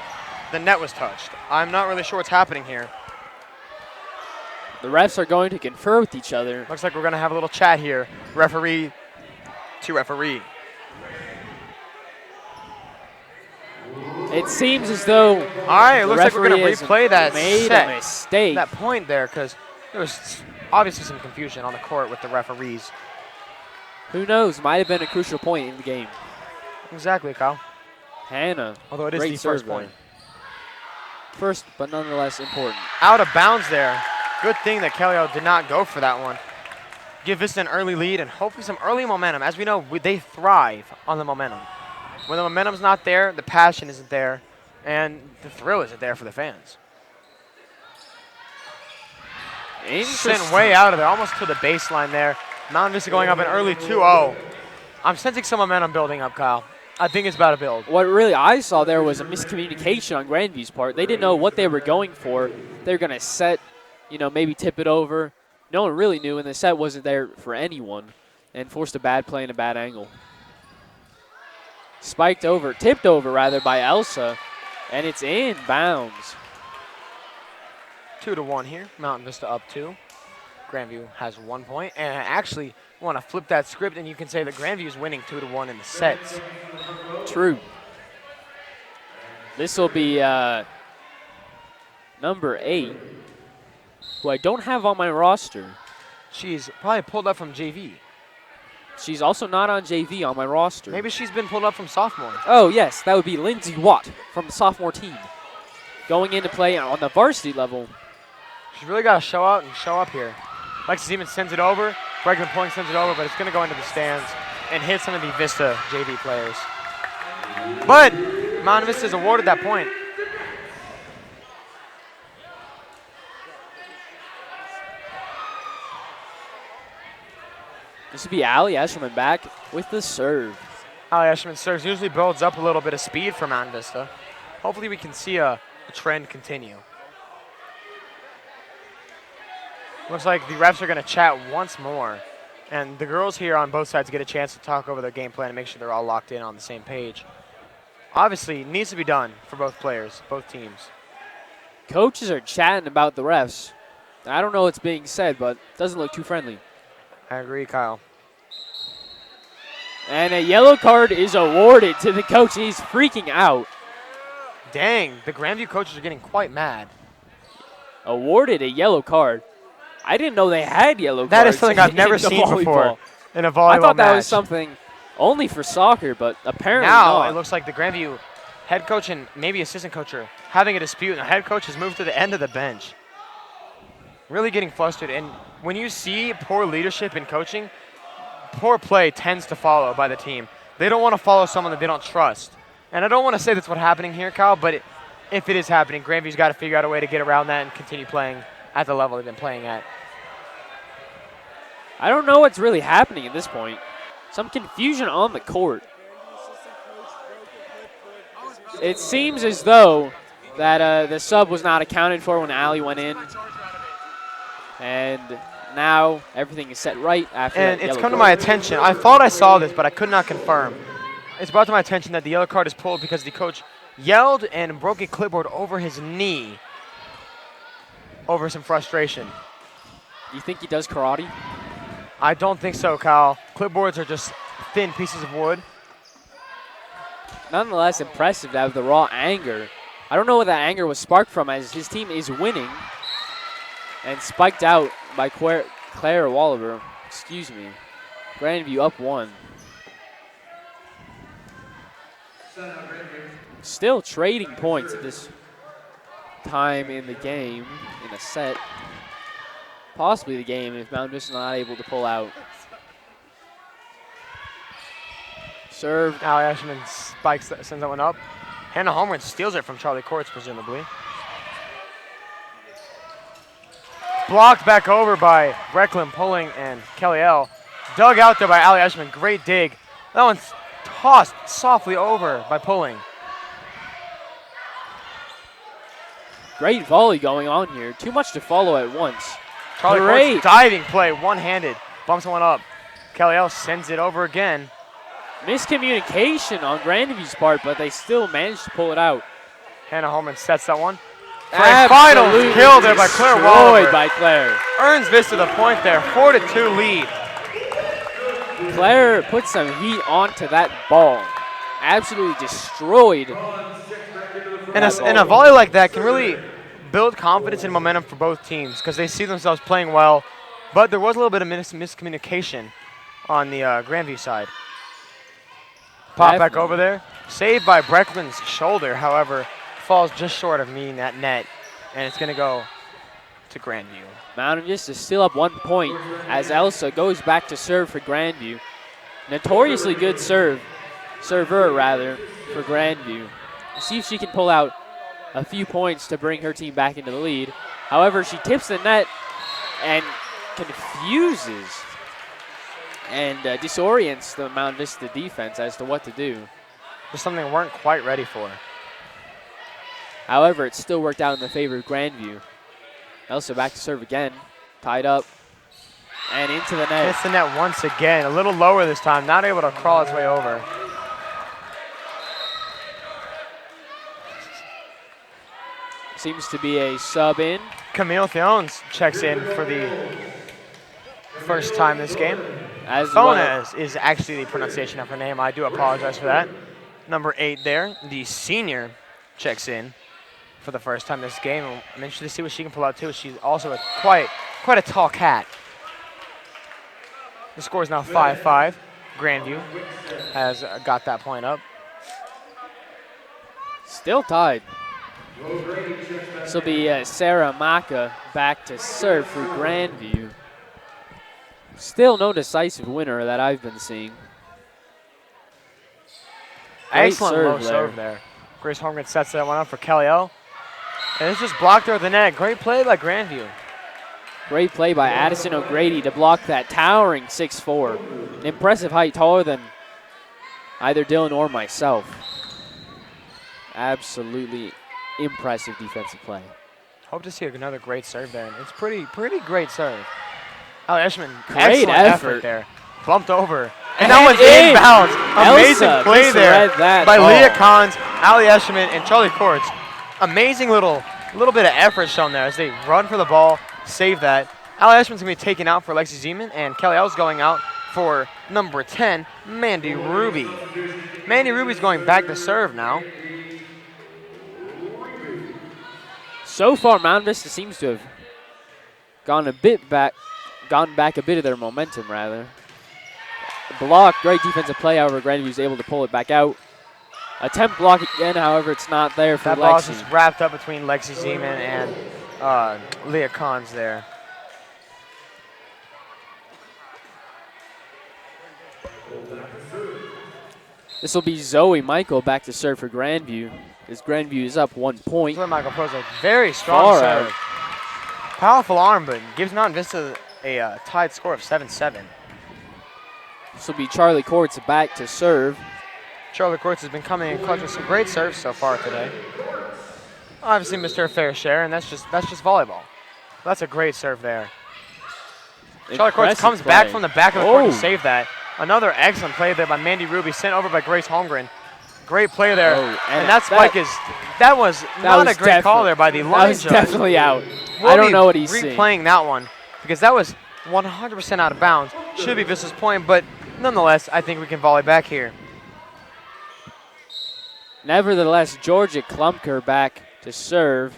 the net was touched. I'm not really sure what's happening here. The refs are going to confer with each other. Looks like we're going to have a little chat here. Referee to referee. It seems as though All right, it looks like we're going to replay that made set. a mistake. That point there, because there was obviously some confusion on the court with the referees. Who knows? Might have been a crucial point in the game. Exactly, Kyle. Hannah, Although it is great the serve first point. First, but nonetheless important. Out of bounds there. Good thing that Kelly O did not go for that one. give Vista an early lead and hopefully some early momentum. As we know, they thrive on the momentum. When the momentum's not there, the passion isn't there, and the thrill isn't there for the fans. Sitting way out of there, almost to the baseline there. Mountain Vista going up an early 2-0. I'm sensing some momentum building up, Kyle. I think it's about to build. What really I saw there was a miscommunication on Grandview's part. They didn't know what they were going for. They were going to set, maybe tip it over. No one really knew, and the set wasn't there for anyone, and forced a bad play in a bad angle. Tipped over by Elsa, and it's in bounds. 2-1 here. Mountain Vista up 2. Grandview has 1 point. And actually, want to flip that script, and you can say that Grandview is winning 2-1 in the sets. True. This will be number 8, who I don't have on my roster. She's probably pulled up from JV. She's also not on JV on my roster. Maybe she's been pulled up from sophomore. Oh, yes, that would be Lindsay Watt from the sophomore team. Going into play on the varsity level. She's really got to show out and show up here. Lexi Zeman sends it over. Bregman Pulling sends it over, but it's going to go into the stands and hit some of the Vista JV players. But Mountain Vista is awarded that point. This would be Allie Escherman back with the serve. Allie Escherman serves usually builds up a little bit of speed for Mountain Vista. Hopefully we can see a trend continue. Looks like the refs are going to chat once more. And the girls here on both sides get a chance to talk over their game plan and make sure they're all locked in on the same page. Obviously, it needs to be done for both players, both teams. Coaches are chatting about the refs. I don't know what's being said, but it doesn't look too friendly. I agree, Kyle. And a yellow card is awarded to the coach. He's freaking out. Dang, the Grandview coaches are getting quite mad. Awarded a yellow card. I didn't know they had yellow cards. That is something I've never seen before in a volleyball I thought that match. was something only for soccer, but apparently now not. It looks like the Grandview head coach and maybe assistant coach are having a dispute, and the head coach has moved to the end of the bench. Really getting flustered. And when you see poor leadership in coaching, poor play tends to follow by the team. They don't want to follow someone that they don't trust. And I don't want to say that's what's happening here, Kyle, but if it is happening, Grandview's got to figure out a way to get around that and continue playing at the level they've been playing at. I don't know what's really happening at this point. Some confusion on the court. It seems as though that the sub was not accounted for when Allie went in. And now everything is set right after And that it's yellow come to card. my attention. I thought I saw this, but I could not confirm. It's brought to my attention that the yellow card is pulled because the coach yelled and broke a clipboard over his knee over some frustration. You think he does karate? I don't think so, Kyle. Clipboards are just thin pieces of wood. Nonetheless, impressive to have the raw anger. I don't know what that anger was sparked from, as his team is winning. And spiked out by Claire Wallaber. Excuse me. Grandview up 1. Still trading points at this time in the game, in a set. Possibly the game if Mountain Vista not able to pull out. Serve. Allie Escherman spikes, sends that one up. Hannah Holmgren steals it from Charlie Courts, presumably. Blocked back over by Brecklin Pulling and Kelly L. Dug out there by Allie Escherman. Great dig. That one's tossed softly over by Pulling. Great volley going on here. Too much to follow at once. Charlie Great. Courts diving play, one-handed. Bumps one up. Kelly L sends it over again. Miscommunication on Grandview's part, but they still managed to pull it out. Hannah Holman sets that one. For a final Absolutely kill there by Claire destroyed Wallaber. by Claire. Earns Vista the point there, 4-2 lead. Claire put some heat onto that ball. Absolutely destroyed. And a volley like that can really build confidence and momentum for both teams because they see themselves playing well. But there was a little bit of miscommunication on the Grandview side. Pop back over there. Saved by Breckman's shoulder, however, falls just short of meeting that net. And it's going to go to Grandview. Mountain Vista still up 1 point as Elsa goes back to serve for Grandview. Notoriously good server for Grandview. See if she can pull out a few points to bring her team back into the lead. However, she tips the net and confuses and disorients the Mountain Vista defense as to what to do. Just something they weren't quite ready for. However, it still worked out in the favor of Grandview. Elsa back to serve again, tied up, and into the net. Hits the net once again, a little lower this time, not able to crawl its way over. Seems to be a sub in. Camille Theones checks in for the first time this game. As well. Theones is actually the pronunciation of her name. I do apologize for that. Number 8 there, the senior, checks in for the first time this game. I'm interested to see what she can pull out too. She's also quite a tall cat. The score is now 5-5. Grandview has got that point up. Still tied. This will be Sarah Maka back to serve for Grandview. Still no decisive winner that I've been seeing. Excellent low serve there. Grace Holmgren sets that one up for Kelly L. And it's just blocked over the net. Great play by Grandview. Great play by Addison O'Grady to block that towering 6'4". An impressive height, taller than either Dylan or myself. Absolutely impressive defensive play. Hope to see another great serve there. It's pretty great serve. Allie Eschman, Great excellent effort there. Bumped over. And And that was in. inbounds. Amazing Elsa play there misread that by ball. Leah Collins, Allie Eschman, and Charlie Courts. Amazing little bit of effort shown there as they run for the ball, save that. Allie Eschman's going to be taken out for Lexi Zeman, and Kelly L's going out for number 10, Mandy Ruby. Mandy Ruby's going back to serve now. So far, Mountain Vista seems to have gone back a bit of their momentum, rather. Block, great defensive play, however, Grandview's able to pull it back out. Attempt block again, however, it's not there for That ball is Lexi. just wrapped up between Lexi Zeman and Leah Collins there. This will be Zoe Michael back to serve for Grandview, as Grandview is up 1 point. Zoe Michael pros a very strong Far serve. out. Powerful arm, but gives Mountain Vista a tied score of 7-7. This will be Charlie Courts back to serve. Charlie Courts has been coming in clutch with some great serves so far today. Obviously missed her fair share, and that's just volleyball. That's a great serve there. Charlie Courts Impressive comes play. back from the back of the court to Oh. save that. Another excellent play there by Mandy Ruby, sent over by Grace Holmgren. Great play there. Oh, and that spike that was not was a great call definitely- there by the That line was judge. definitely out. We'll I don't be know what he's seeing. replaying that one because that was 100% out of bounds. Should be Vista's point, but nonetheless, I think we can volley back here. Nevertheless, Georgia Klumker back to serve.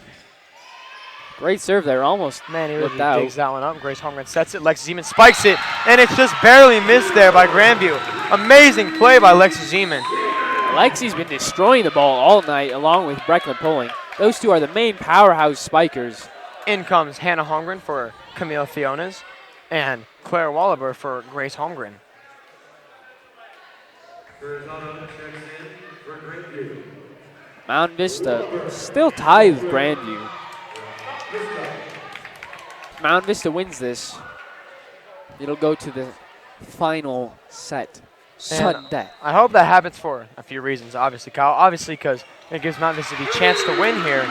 Great serve there, almost Mandy looked Ruby out. digs that one up. Grace Holmgren sets it. Lexi Zeman spikes it, and it's just barely missed there by Grandview. Amazing play by Lexi Zeman. Lexi's been destroying the ball all night, along with Brecklin Pulling. Those two are the main powerhouse spikers. In comes Hannah Holmgren for Camille Theones and Claire Wallaber for Grace Holmgren. Mountain Vista still tied with Grandview. Mountain Vista wins this. It'll go to the final set. Sudden death. I hope that happens for a few reasons, obviously, Kyle. Obviously, because it gives Mountain Vista the chance to win here.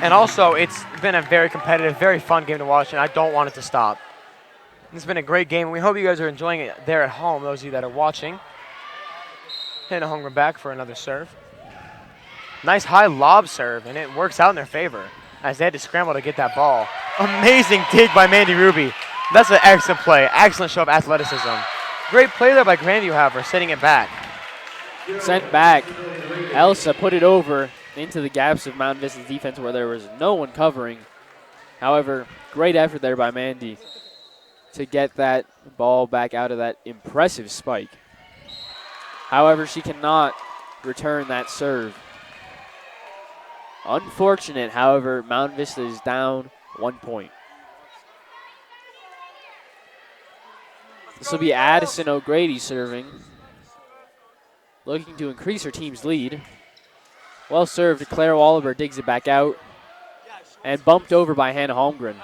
And also, it's been a very competitive, very fun game to watch, and I don't want it to stop. It's been a great game. We hope you guys are enjoying it there at home, those of you that are watching. Hannah Holmgren back for another serve. Nice high lob serve, and it works out in their favor as they had to scramble to get that ball. Amazing dig by Mandy Ruby. That's an excellent play. Excellent show of athleticism. Great play there by Grandview, however, setting it back. Sent back. Elsa put it over into the gaps of Mountain Vista's defense where there was no one covering. However, great effort there by Mandy to get that ball back out of that impressive spike. However, she cannot return that serve. Unfortunate, however, Mountain Vista is down 1 point. This will be Addison O'Grady serving, looking to increase her team's lead. Well served, Claire Wallaber digs it back out and bumped over by Hannah Holmgren.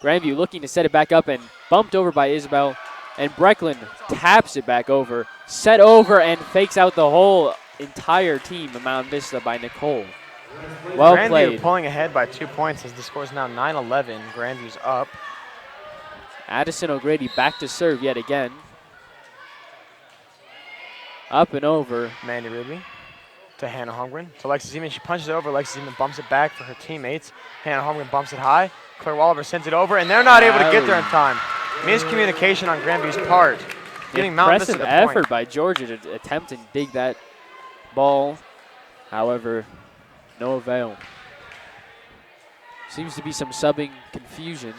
Grandview looking to set it back up and bumped over by Isabel, and Brecklin taps it back over, set over and fakes out the whole entire team of Mountain Vista by Nicole. Well Grandview played. pulling ahead by 2 points as the score is now 9-11. Grandview's up. Addison O'Grady back to serve yet again. Up and over. Mandy Ridley to Hannah Holmgren. To Lexi Zeman. She punches it over. Lexi Zeman bumps it back for her teammates. Hannah Holmgren bumps it high. Claire Wallaber sends it over, and they're not able to get there in time. Miscommunication on Grandview's part. Getting Mountain Vista Impressive the point. effort by Georgia to attempt and dig that ball. However, no avail. Seems to be some subbing confusion.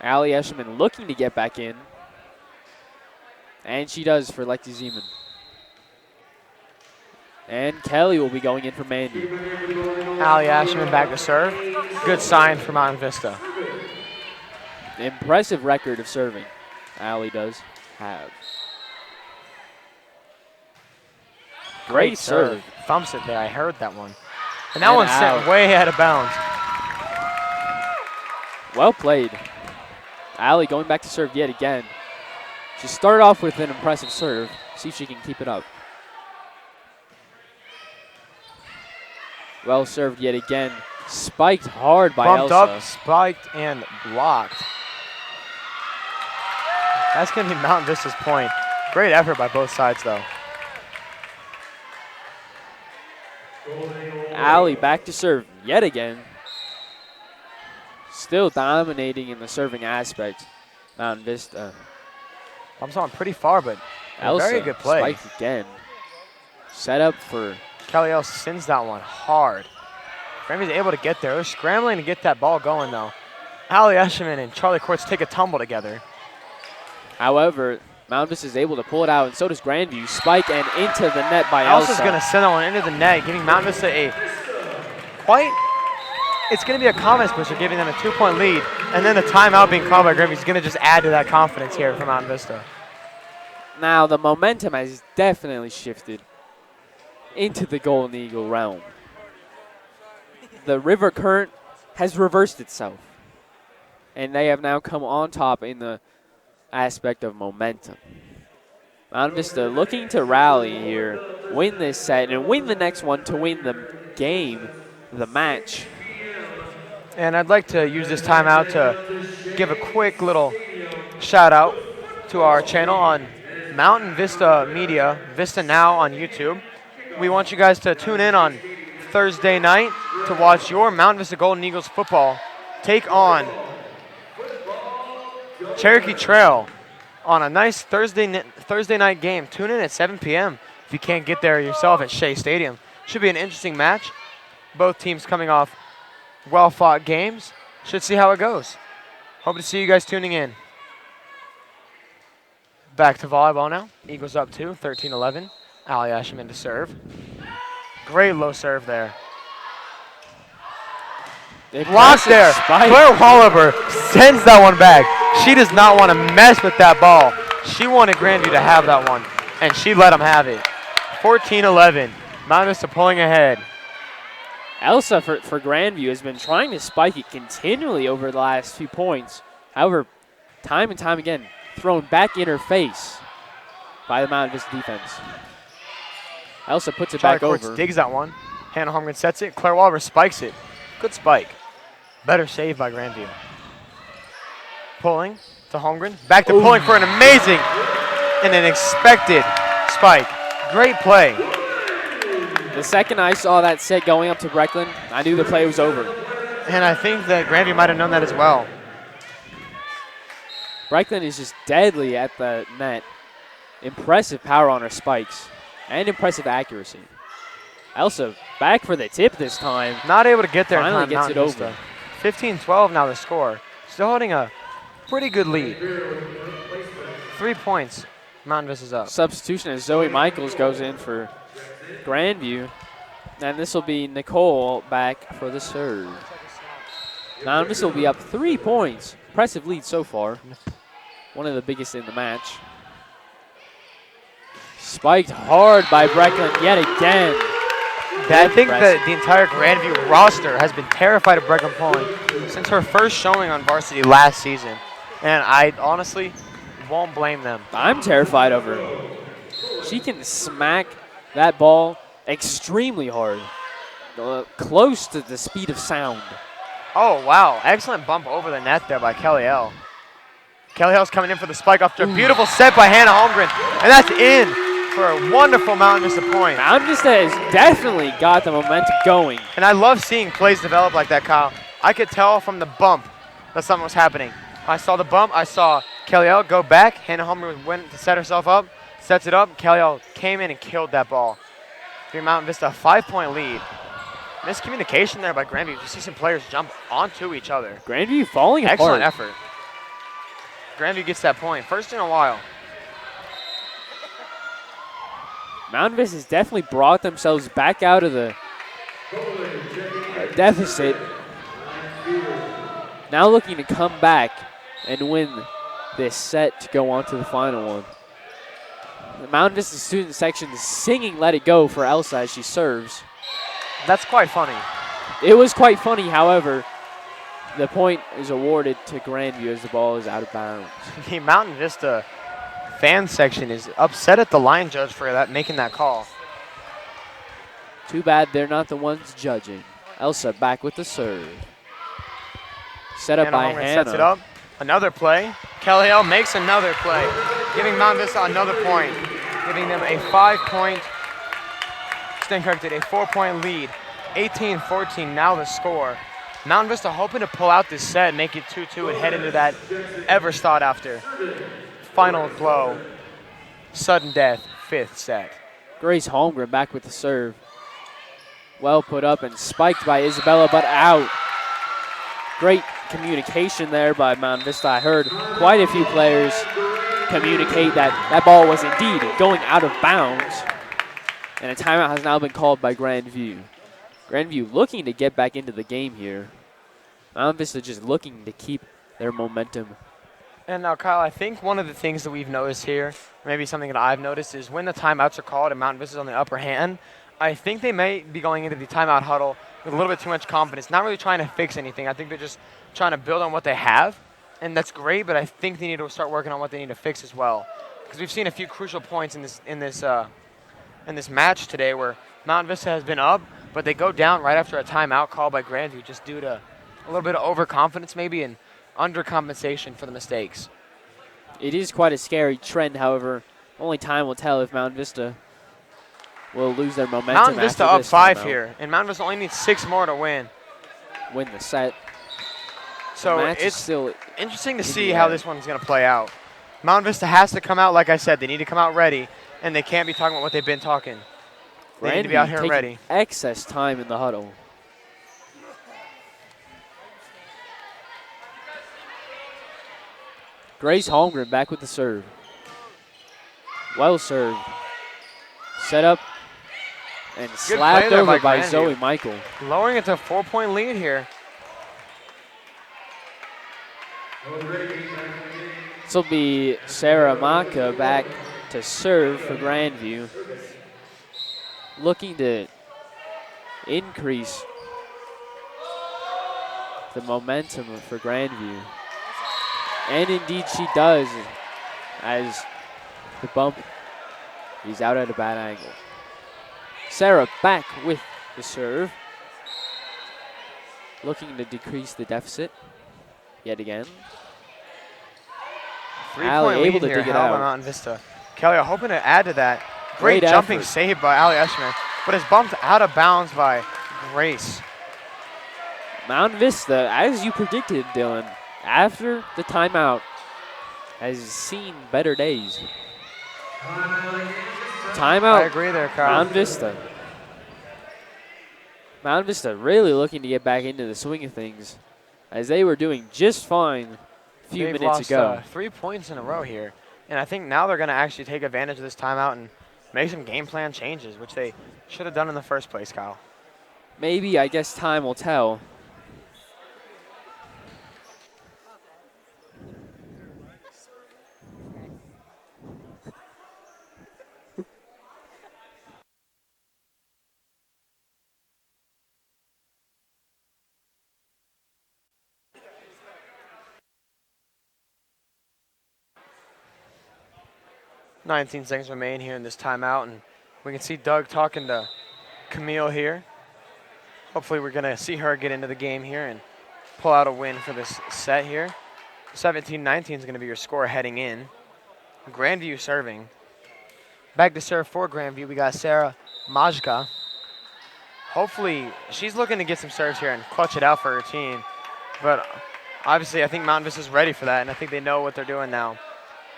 Allie Eshelman looking to get back in. And she does for Lexi Zeman. And Kelly will be going in for Mandy. Allie Asherman back to serve. Good sign for Mountain Vista. Impressive record of serving. Allie does have. Great serve. Thumps it there. I heard that one. And that And one's out. sent way out of bounds. Well played. Allie going back to serve yet again. She started off with an impressive serve. See if she can keep it up. Well served yet again. Spiked hard by Bumped Elsa. up, spiked, and blocked. That's going to be Mountain Vista's point. Great effort by both sides, though. Allie back to serve yet again. Still dominating in the serving aspect. Mountain Vista. Bumps on pretty far, but a Elsa very good play. spiked again. Set up for Kelly L sends that one hard. Grandview's able to get there. They're scrambling to get that ball going, though. Allie Eshelman and Charlie Quartz take a tumble together. However, Mountain Vista is able to pull it out, and so does Grandview. Spike and into the net by Elsa. Elsa's going to send that one into the net, giving Mountain Vista a it's going to be a confidence booster, giving them a 2-point lead. And then the timeout being called by Grandview is going to just add to that confidence here for Mountain Vista. Now, the momentum has definitely shifted into the Golden Eagle realm. The river current has reversed itself, and they have now come on top in the aspect of momentum. Mountain Vista looking to rally here, win this set, and win the next one to win the game, the match. And I'd like to use this timeout to give a quick little shout out to our channel on Mountain Vista Media, VistaNow on YouTube. We want you guys to tune in on Thursday night to watch your Mountain Vista Golden Eagles football take on Cherokee Trail on a nice Thursday night game. Tune in at 7 p.m. if you can't get there yourself at Shea Stadium. Should be an interesting match. Both teams coming off well-fought games. Should see how it goes. Hope to see you guys tuning in. Back to volleyball now. Eagles up 2, 13-11. Allie Asherman to serve. Great low serve there. Blocked there. Claire Wallaber sends that one back. She does not want to mess with that ball. She wanted Grandview to have that one, and she let them have it. 14-11. Mountain Vista pulling ahead. Elsa for Grandview has been trying to spike it continually over the last few points. However, time and time again, thrown back in her face by the Mountain Vista defense. Elsa puts it back Quartz over. digs that one. Hannah Holmgren sets it. Claire Wallaber spikes it. Good spike. Better save by Grandview. Pulling to Holmgren. Back to pulling for an amazing and an expected spike. Great play. The second I saw that set going up to Brecklin, I knew the play was over. And I think that Grandview might have known that as well. Brecklin is just deadly at the net. Impressive power on her spikes and impressive accuracy. Elsa back for the tip this time. Not able to get there in Finally time. gets it Mountain over. Vista. 15-12 now the score. Still holding a pretty good lead. 3 points. Mountain Vista's up. Substitution as Zoe Michaels goes in for Grandview. And this will be Nicole back for the serve. Mountain Vista will be up 3 points. Impressive lead so far. One of the biggest in the match. Spiked hard by Brecklin yet again. I think that the entire Grandview roster has been terrified of Brecklin Pulling since her first showing on varsity last season. And I honestly won't blame them. I'm terrified of her. She can smack that ball extremely hard. Close to the speed of sound. Oh, wow. Excellent bump over the net there by Kelly L. Kelly L's coming in for the spike after a beautiful set by Hannah Holmgren. And that's in for a wonderful Mountain Vista point. Mountain Vista has definitely got the momentum going. And I love seeing plays develop like that, Kyle. I could tell from the bump that something was happening. I saw the bump. I saw Kelly L go back. Hannah Holmgren went to set herself up, sets it up. Kelly L came in and killed that ball. Giving Mountain Vista a 5-point lead. Miscommunication there by Grandview. You see some players jump onto each other. Grandview falling apart. Excellent effort. Grandview gets that point. First in a while. Mountain Vista has definitely brought themselves back out of the deficit. Now looking to come back and win this set to go on to the final one. The Mountain Vista student section is singing Let It Go for Elsa as she serves. That's quite funny. It was quite funny, however, the point is awarded to Grandview as the ball is out of bounds. The Mountain Vista fan section is upset at the line judge for that, making that call. Too bad they're not the ones judging. Elsa back with the serve. Set up by Hannah. Sets it up. Another play. Kelly L makes another play, giving Mountain Vista another point, giving them a 5-point, stand corrected, a 4-point lead. 18-14 now the score. Mountain Vista hoping to pull out this set, make it 2-2, and head into that ever sought after final blow, sudden death, 5th set. Grace Holmgren back with the serve. Well put up and spiked by Isabella, but out. Great communication there by Mountain Vista. I heard quite a few players communicate that that ball was indeed going out of bounds. And a timeout has now been called by Grandview. Grandview looking to get back into the game here. Mountain Vista just looking to keep their momentum. And now, Kyle, I think one of the things that we've noticed here, maybe something that I've noticed, is when the timeouts are called and Mountain Vista's on the upper hand, I think they may be going into the timeout huddle with a little bit too much confidence, not really trying to fix anything. I think they're just trying to build on what they have, and that's great, but I think they need to start working on what they need to fix as well. Because we've seen a few crucial points in this match today where Mountain Vista has been up, but they go down right after a timeout call by Grandview just due to a little bit of overconfidence maybe and undercompensation for the mistakes. It is quite a scary trend, however. Only time will tell if Mountain Vista will lose their momentum. Mountain Vista up 5 timeout. here, and Mountain Vista only needs 6 more to win. Win the set. So match is it's still interesting to in see the how air. this one's going to play out. Mountain Vista has to come out, like I said, they need to come out ready, and they can't be talking about what they've been talking. They need to be out here taking ready. Excess time in the huddle. Grace Holmgren back with the serve. Well served. Set up and slapped there over by by Grandview. Zoe Michael. Lowering it to a 4-point lead here. This will be Sarah Maka back to serve for Grandview. Looking to increase the momentum for Grandview. And indeed she does, as the bump is out at a bad angle. Sarah back with the serve. Looking to decrease the deficit yet again. 3-point lead able to here dig it held by out. Mountain Vista. Kelly hoping to add to that. Great Great jumping effort. save by Ali Eschman, but it's bumped out of bounds by Grace. Mountain Vista, as you predicted, Dylan, after the timeout, has seen better days. Timeout. I agree there, Kyle. Mountain Vista. Mountain Vista really looking to get back into the swing of things, as they were doing just fine a few They've minutes lost, ago. 3 points in a row here, and I think now they're going to actually take advantage of this timeout and make some game plan changes, which they should have done in the first place, Kyle. Maybe, I guess time will tell. "19 seconds remain here in this timeout, and we can see Doug talking to Camille here. Hopefully we're going to see her get into the game here and pull out a win for this set here. 17-19 is going to be your score heading in. Grandview serving. Back to serve for Grandview, we got Sarah Majka. Hopefully she's looking to get some serves here and clutch it out for her team. But obviously I think Mountain Vista's ready for that, and I think they know what they're doing now.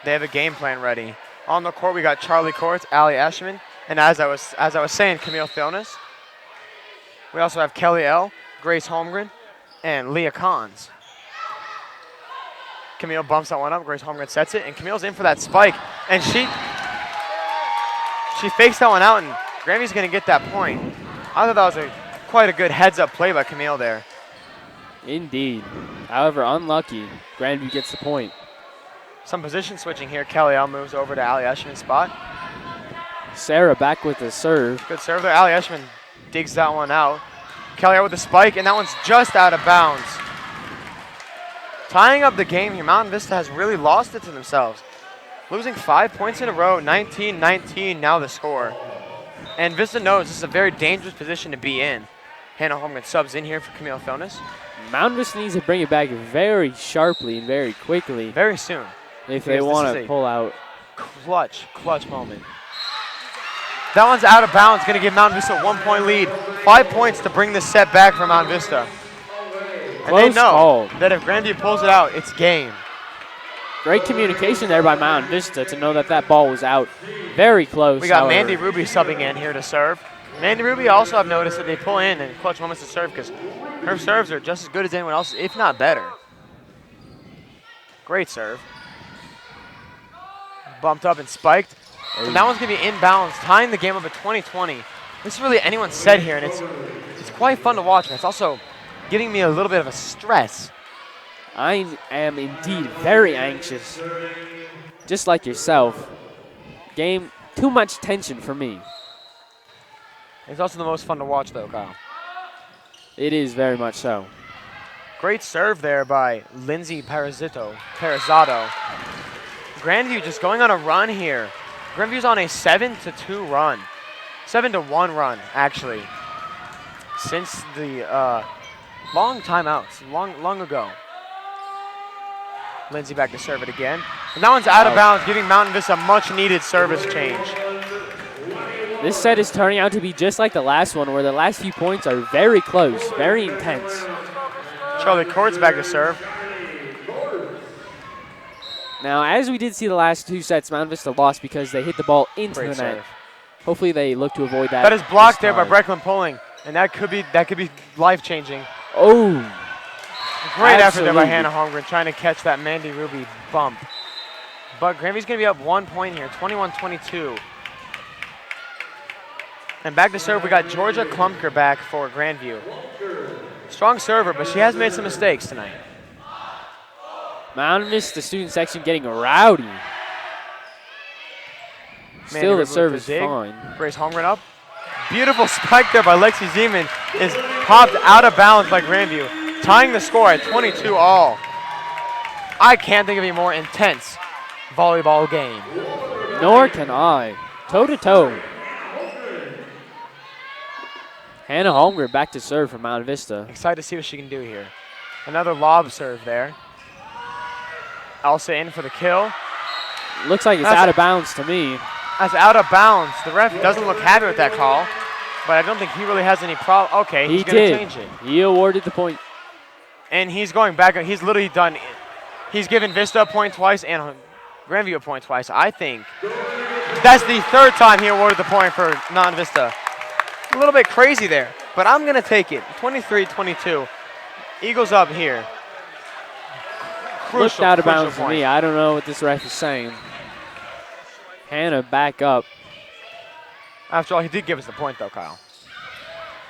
They have a game plan ready. On the court, we got Charlie Courts, Allie Ashman, and as I was saying, Camille Thilnes. We also have Kelly L., Grace Holmgren, and Leah Kahns. Camille bumps that one up, Grace Holmgren sets it, and Camille's in for that spike, and she fakes that one out, and Grandview's going to get that point. I thought that was quite a good heads-up play by Camille there. Indeed. However, unlucky. Grandview gets the point. Some position switching here. Kelly L moves over to Allie Eshman's spot. Sarah back with the serve. Good serve there. Allie Eshman digs that one out. Kelly L with the spike, and that one's just out of bounds. Tying up the game here. Mountain Vista has really lost it to themselves. Losing 5 points in a row, 19-19 now the score. And Vista knows this is a very dangerous position to be in. Hannah Holmgren subs in here for Camille Thilnes. Mountain Vista needs to bring it back very sharply and very quickly Very soon. if they want to pull out. Clutch moment. That one's out of bounds, going to give Mountain Vista a 1 point lead. 5 points to bring this set back for Mountain Vista. And they know that if Grandview pulls it out, it's game. Great communication there by Mountain Vista to know that that ball was out very close. We got Mandy Ruby subbing in here to serve. Mandy Ruby also, I've noticed that they pull in clutch moments to serve because her serves are just as good as anyone else's, if not better. Great serve. Bumped up and spiked. And that one's going to be inbounds, tying the game up at 20-20. This is really anyone's set here, and it's quite fun to watch. And it's also giving me a little bit of a stress. I am indeed very anxious, just like yourself. Game, too much tension for me. It's also the most fun to watch, though, Kyle. It is very much so. Great serve there by Lindsay Parazzato. Grandview just going on a run here. Grandview's on a 7-2 run. 7-1 run, actually. Since the long timeouts, long ago. Lindsay back to serve it again. And that one's out of bounds, giving Mountain Vista a much-needed service change. This set is turning out to be just like the last one, where the last few points are very close, very intense. Charlie Courts back to serve. Now, as we did see the last two sets, Mountain Vista lost because they hit the ball into Great the net. serve. Hopefully they look to avoid that. That is blocked there by time. Brecklin Pulling, and that could be life-changing. Oh, Great effort there by absolutely. Hannah Holmgren trying to catch that Mandy Ruby bump. But Grandview's going to be up 1 point here, 21-22. And back to serve, we got Georgia Klumpker back for Grandview. Strong server, but she has made some mistakes tonight. Mountain Vista student section getting rowdy. Still, the serve is fine. Grace Holmgren up. Beautiful spike there by Lexi Zeman is popped out of bounds by Grandview, tying the score at 22 all. I can't think of a more intense volleyball game. Nor can I. Toe-to-toe. Hannah Holmgren back to serve for Mountain Vista. Excited to see what she can do here. Another lob serve there. Elsa in for the kill. Looks like it's out of bounds to me. That's out of bounds. The ref doesn't look happy with that call, but I don't think he really has any problem. Okay, he's going to change it. He awarded the point. And he's going back. He's literally done. He's given Vista a point twice and Grandview a point twice. I think that's the third time he awarded the point for non-Vista. A little bit crazy there, but I'm going to take it. 23-22. Eagles up here. Looked out of bounds to point. me. I don't know what this ref is saying. Hannah back up. After all, he did give us the point, though, Kyle.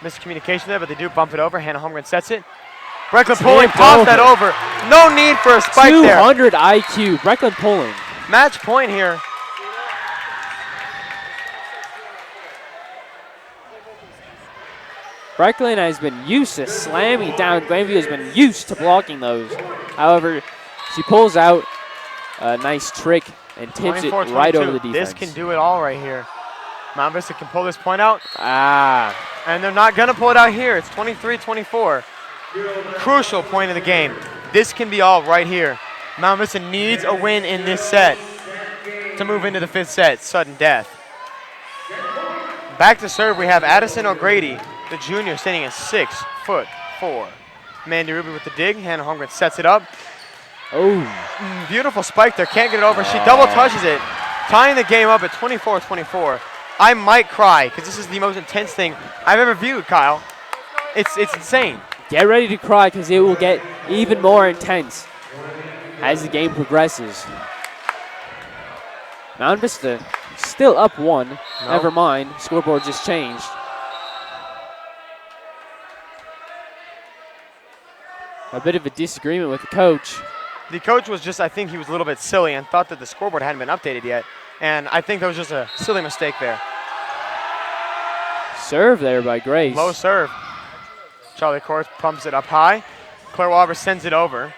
Miscommunication there, but they do bump it over. Hannah Holmgren sets it. Breckland Pulling pops that over. No need for a spike 200 IQ. Breckland Pulling. Match point here. Breckland has been used to slamming down. Grandview has been used to blocking those. However, she pulls out a nice trick and tips it right over the defense. This can do it all right here. Mount Vista can pull this point out. Ah. And they're not going to pull it out here. It's 23-24. Crucial point of the game. This can be all right here. Mount Vista needs a win in this set to move into the 5th set. Sudden death. Back to serve, we have Addison O'Grady, the junior, standing at 6'4". Mandy Ruby with the dig. Hannah Holmgren sets it up. Oh. Beautiful spike there. Can't get it over. She double touches it, tying the game up at 24-24. I might cry because this is the most intense thing I've ever viewed, Kyle. It's insane. Get ready to cry because it will get even more intense as the game progresses. Mountain Vista still up 1. Nope. Never mind. Scoreboard just changed. A bit of a disagreement with the coach. The coach was just, I think he was a little bit silly and thought that the scoreboard hadn't been updated yet. And I think that was just a silly mistake there. Serve there by Grace. Low serve. Charlie Courts pumps it up high. Claire Walber sends it over.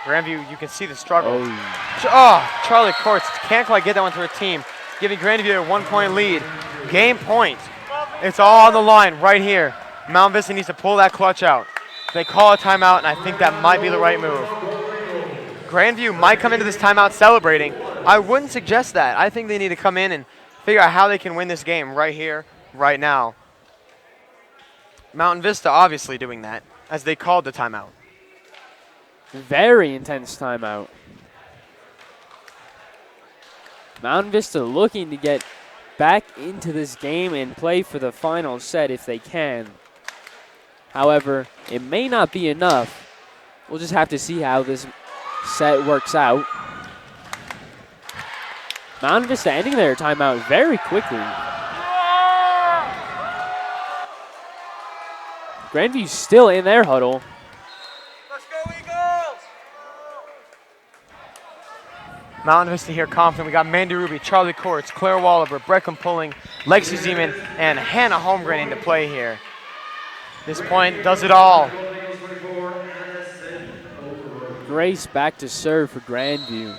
Grandview, you can see the struggle. Oh, Charlie Courts can't quite get that one to her team, giving Grandview a 1-point lead. Game point. It's all on the line right here. Mount Vista needs to pull that clutch out. They call a timeout, and I think that might be the right move. Grandview might come into this timeout celebrating. I wouldn't suggest that. I think they need to come in and figure out how they can win this game right here, right now. Mountain Vista obviously doing that, as they called the timeout. Very intense timeout. Mountain Vista looking to get back into this game and play for the final set if they can. However, it may not be enough. We'll just have to see how this set works out. Mountain Vista ending their timeout very quickly. Grandview's still in their huddle. Let's go, Eagles! Mountain Vista here confident. We got Mandy Ruby, Charlie Courts, Claire Walliver, Breckland Pulling, Lexi Zeman, and Hannah Holmgren into play here. This point does it all. Grace back to serve for Grandview.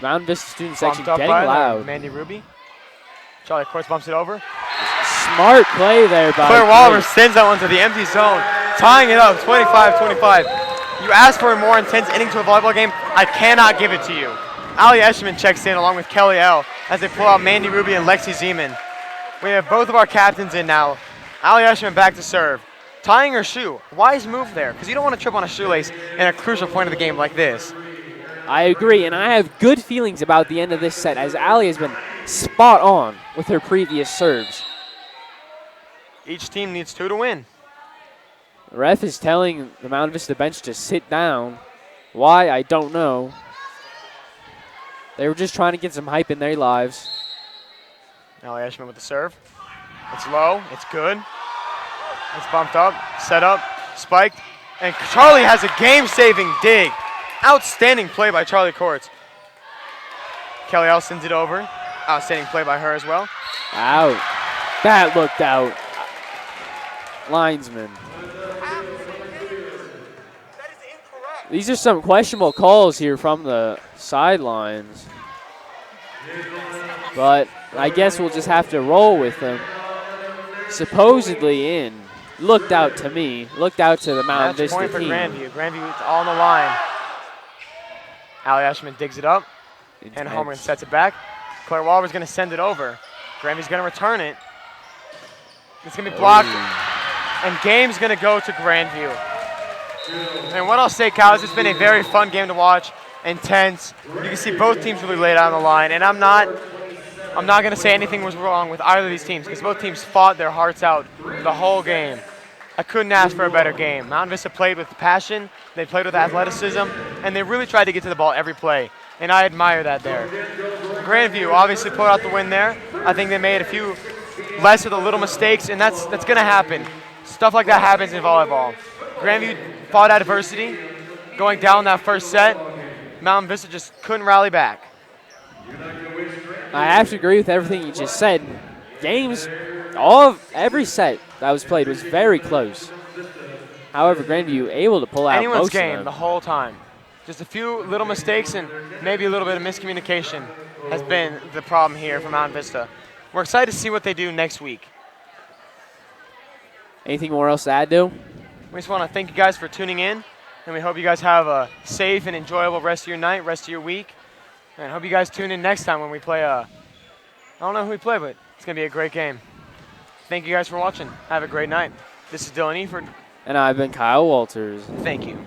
Mountain Vista student section getting loud. Mandy Ruby. Charlie Courts bumps it over. Smart play there by Claire Walliver sends that one to the empty zone, tying it up 25-25. You asked for a more intense inning to a volleyball game. I cannot give it to you. Ali Eschman checks in along with Kelly L. as they pull out Mandy Ruby and Lexi Zeman. We have both of our captains in now. Ali Eschman back to serve. Tying her shoe. Wise move there, because you don't want to trip on a shoelace in a crucial point of the game like this. I agree, and I have good feelings about the end of this set, as Ali has been spot on with her previous serves. Each team needs 2 to win. The ref is telling the Mountain Vista bench to sit down. Why, I don't know. They were just trying to get some hype in their lives. Ali Eschman with the serve. It's low. It's good. It's bumped up, set up, spiked. And Charlie has a game-saving dig. Outstanding play by Charlie Courts. Kelly L sends it over. Outstanding play by her as well. Out. That looked out. Linesman. These are some questionable calls here from the sidelines. But I guess we'll just have to roll with them. Supposedly in. Looked out to me. Looked out to the Mountain Vista team. Match point for Grandview. Grandview, it's all on the line. Ali Eschman digs it up. And Holmgren sets it back. Claire Walber's going to send it over. Grandview's going to return it. It's going to be blocked. And game's going to go to Grandview. And what I'll say, Kyle, is it's been a very fun game to watch. Intense. You can see both teams really laid out on the line. And I'm not going to say anything was wrong with either of these teams because both teams fought their hearts out the whole game. I couldn't ask for a better game. Mountain Vista played with passion. They played with athleticism. And they really tried to get to the ball every play. And I admire that there. Grandview obviously pulled out the win there. I think they made a few less of the little mistakes, and that's going to happen. Stuff like that happens in volleyball. Grandview fought adversity, going down that first set. Mountain Vista just couldn't rally back. I have to agree with everything you just said. Games, every set that was played was very close. However, Grandview able to pull out Anyone's most game of them. the whole time. Just a few little mistakes and maybe a little bit of miscommunication has been the problem here for Mountain Vista. We're excited to see what they do next week. Anything more else to add, Dill? We just want to thank you guys for tuning in, and we hope you guys have a safe and enjoyable rest of your night, rest of your week. And hope you guys tune in next time when we play I don't know who we play, but it's going to be a great game. Thank you guys for watching. Have a great night. This is Dylan Eford. And I've been Kyle Walters. Thank you.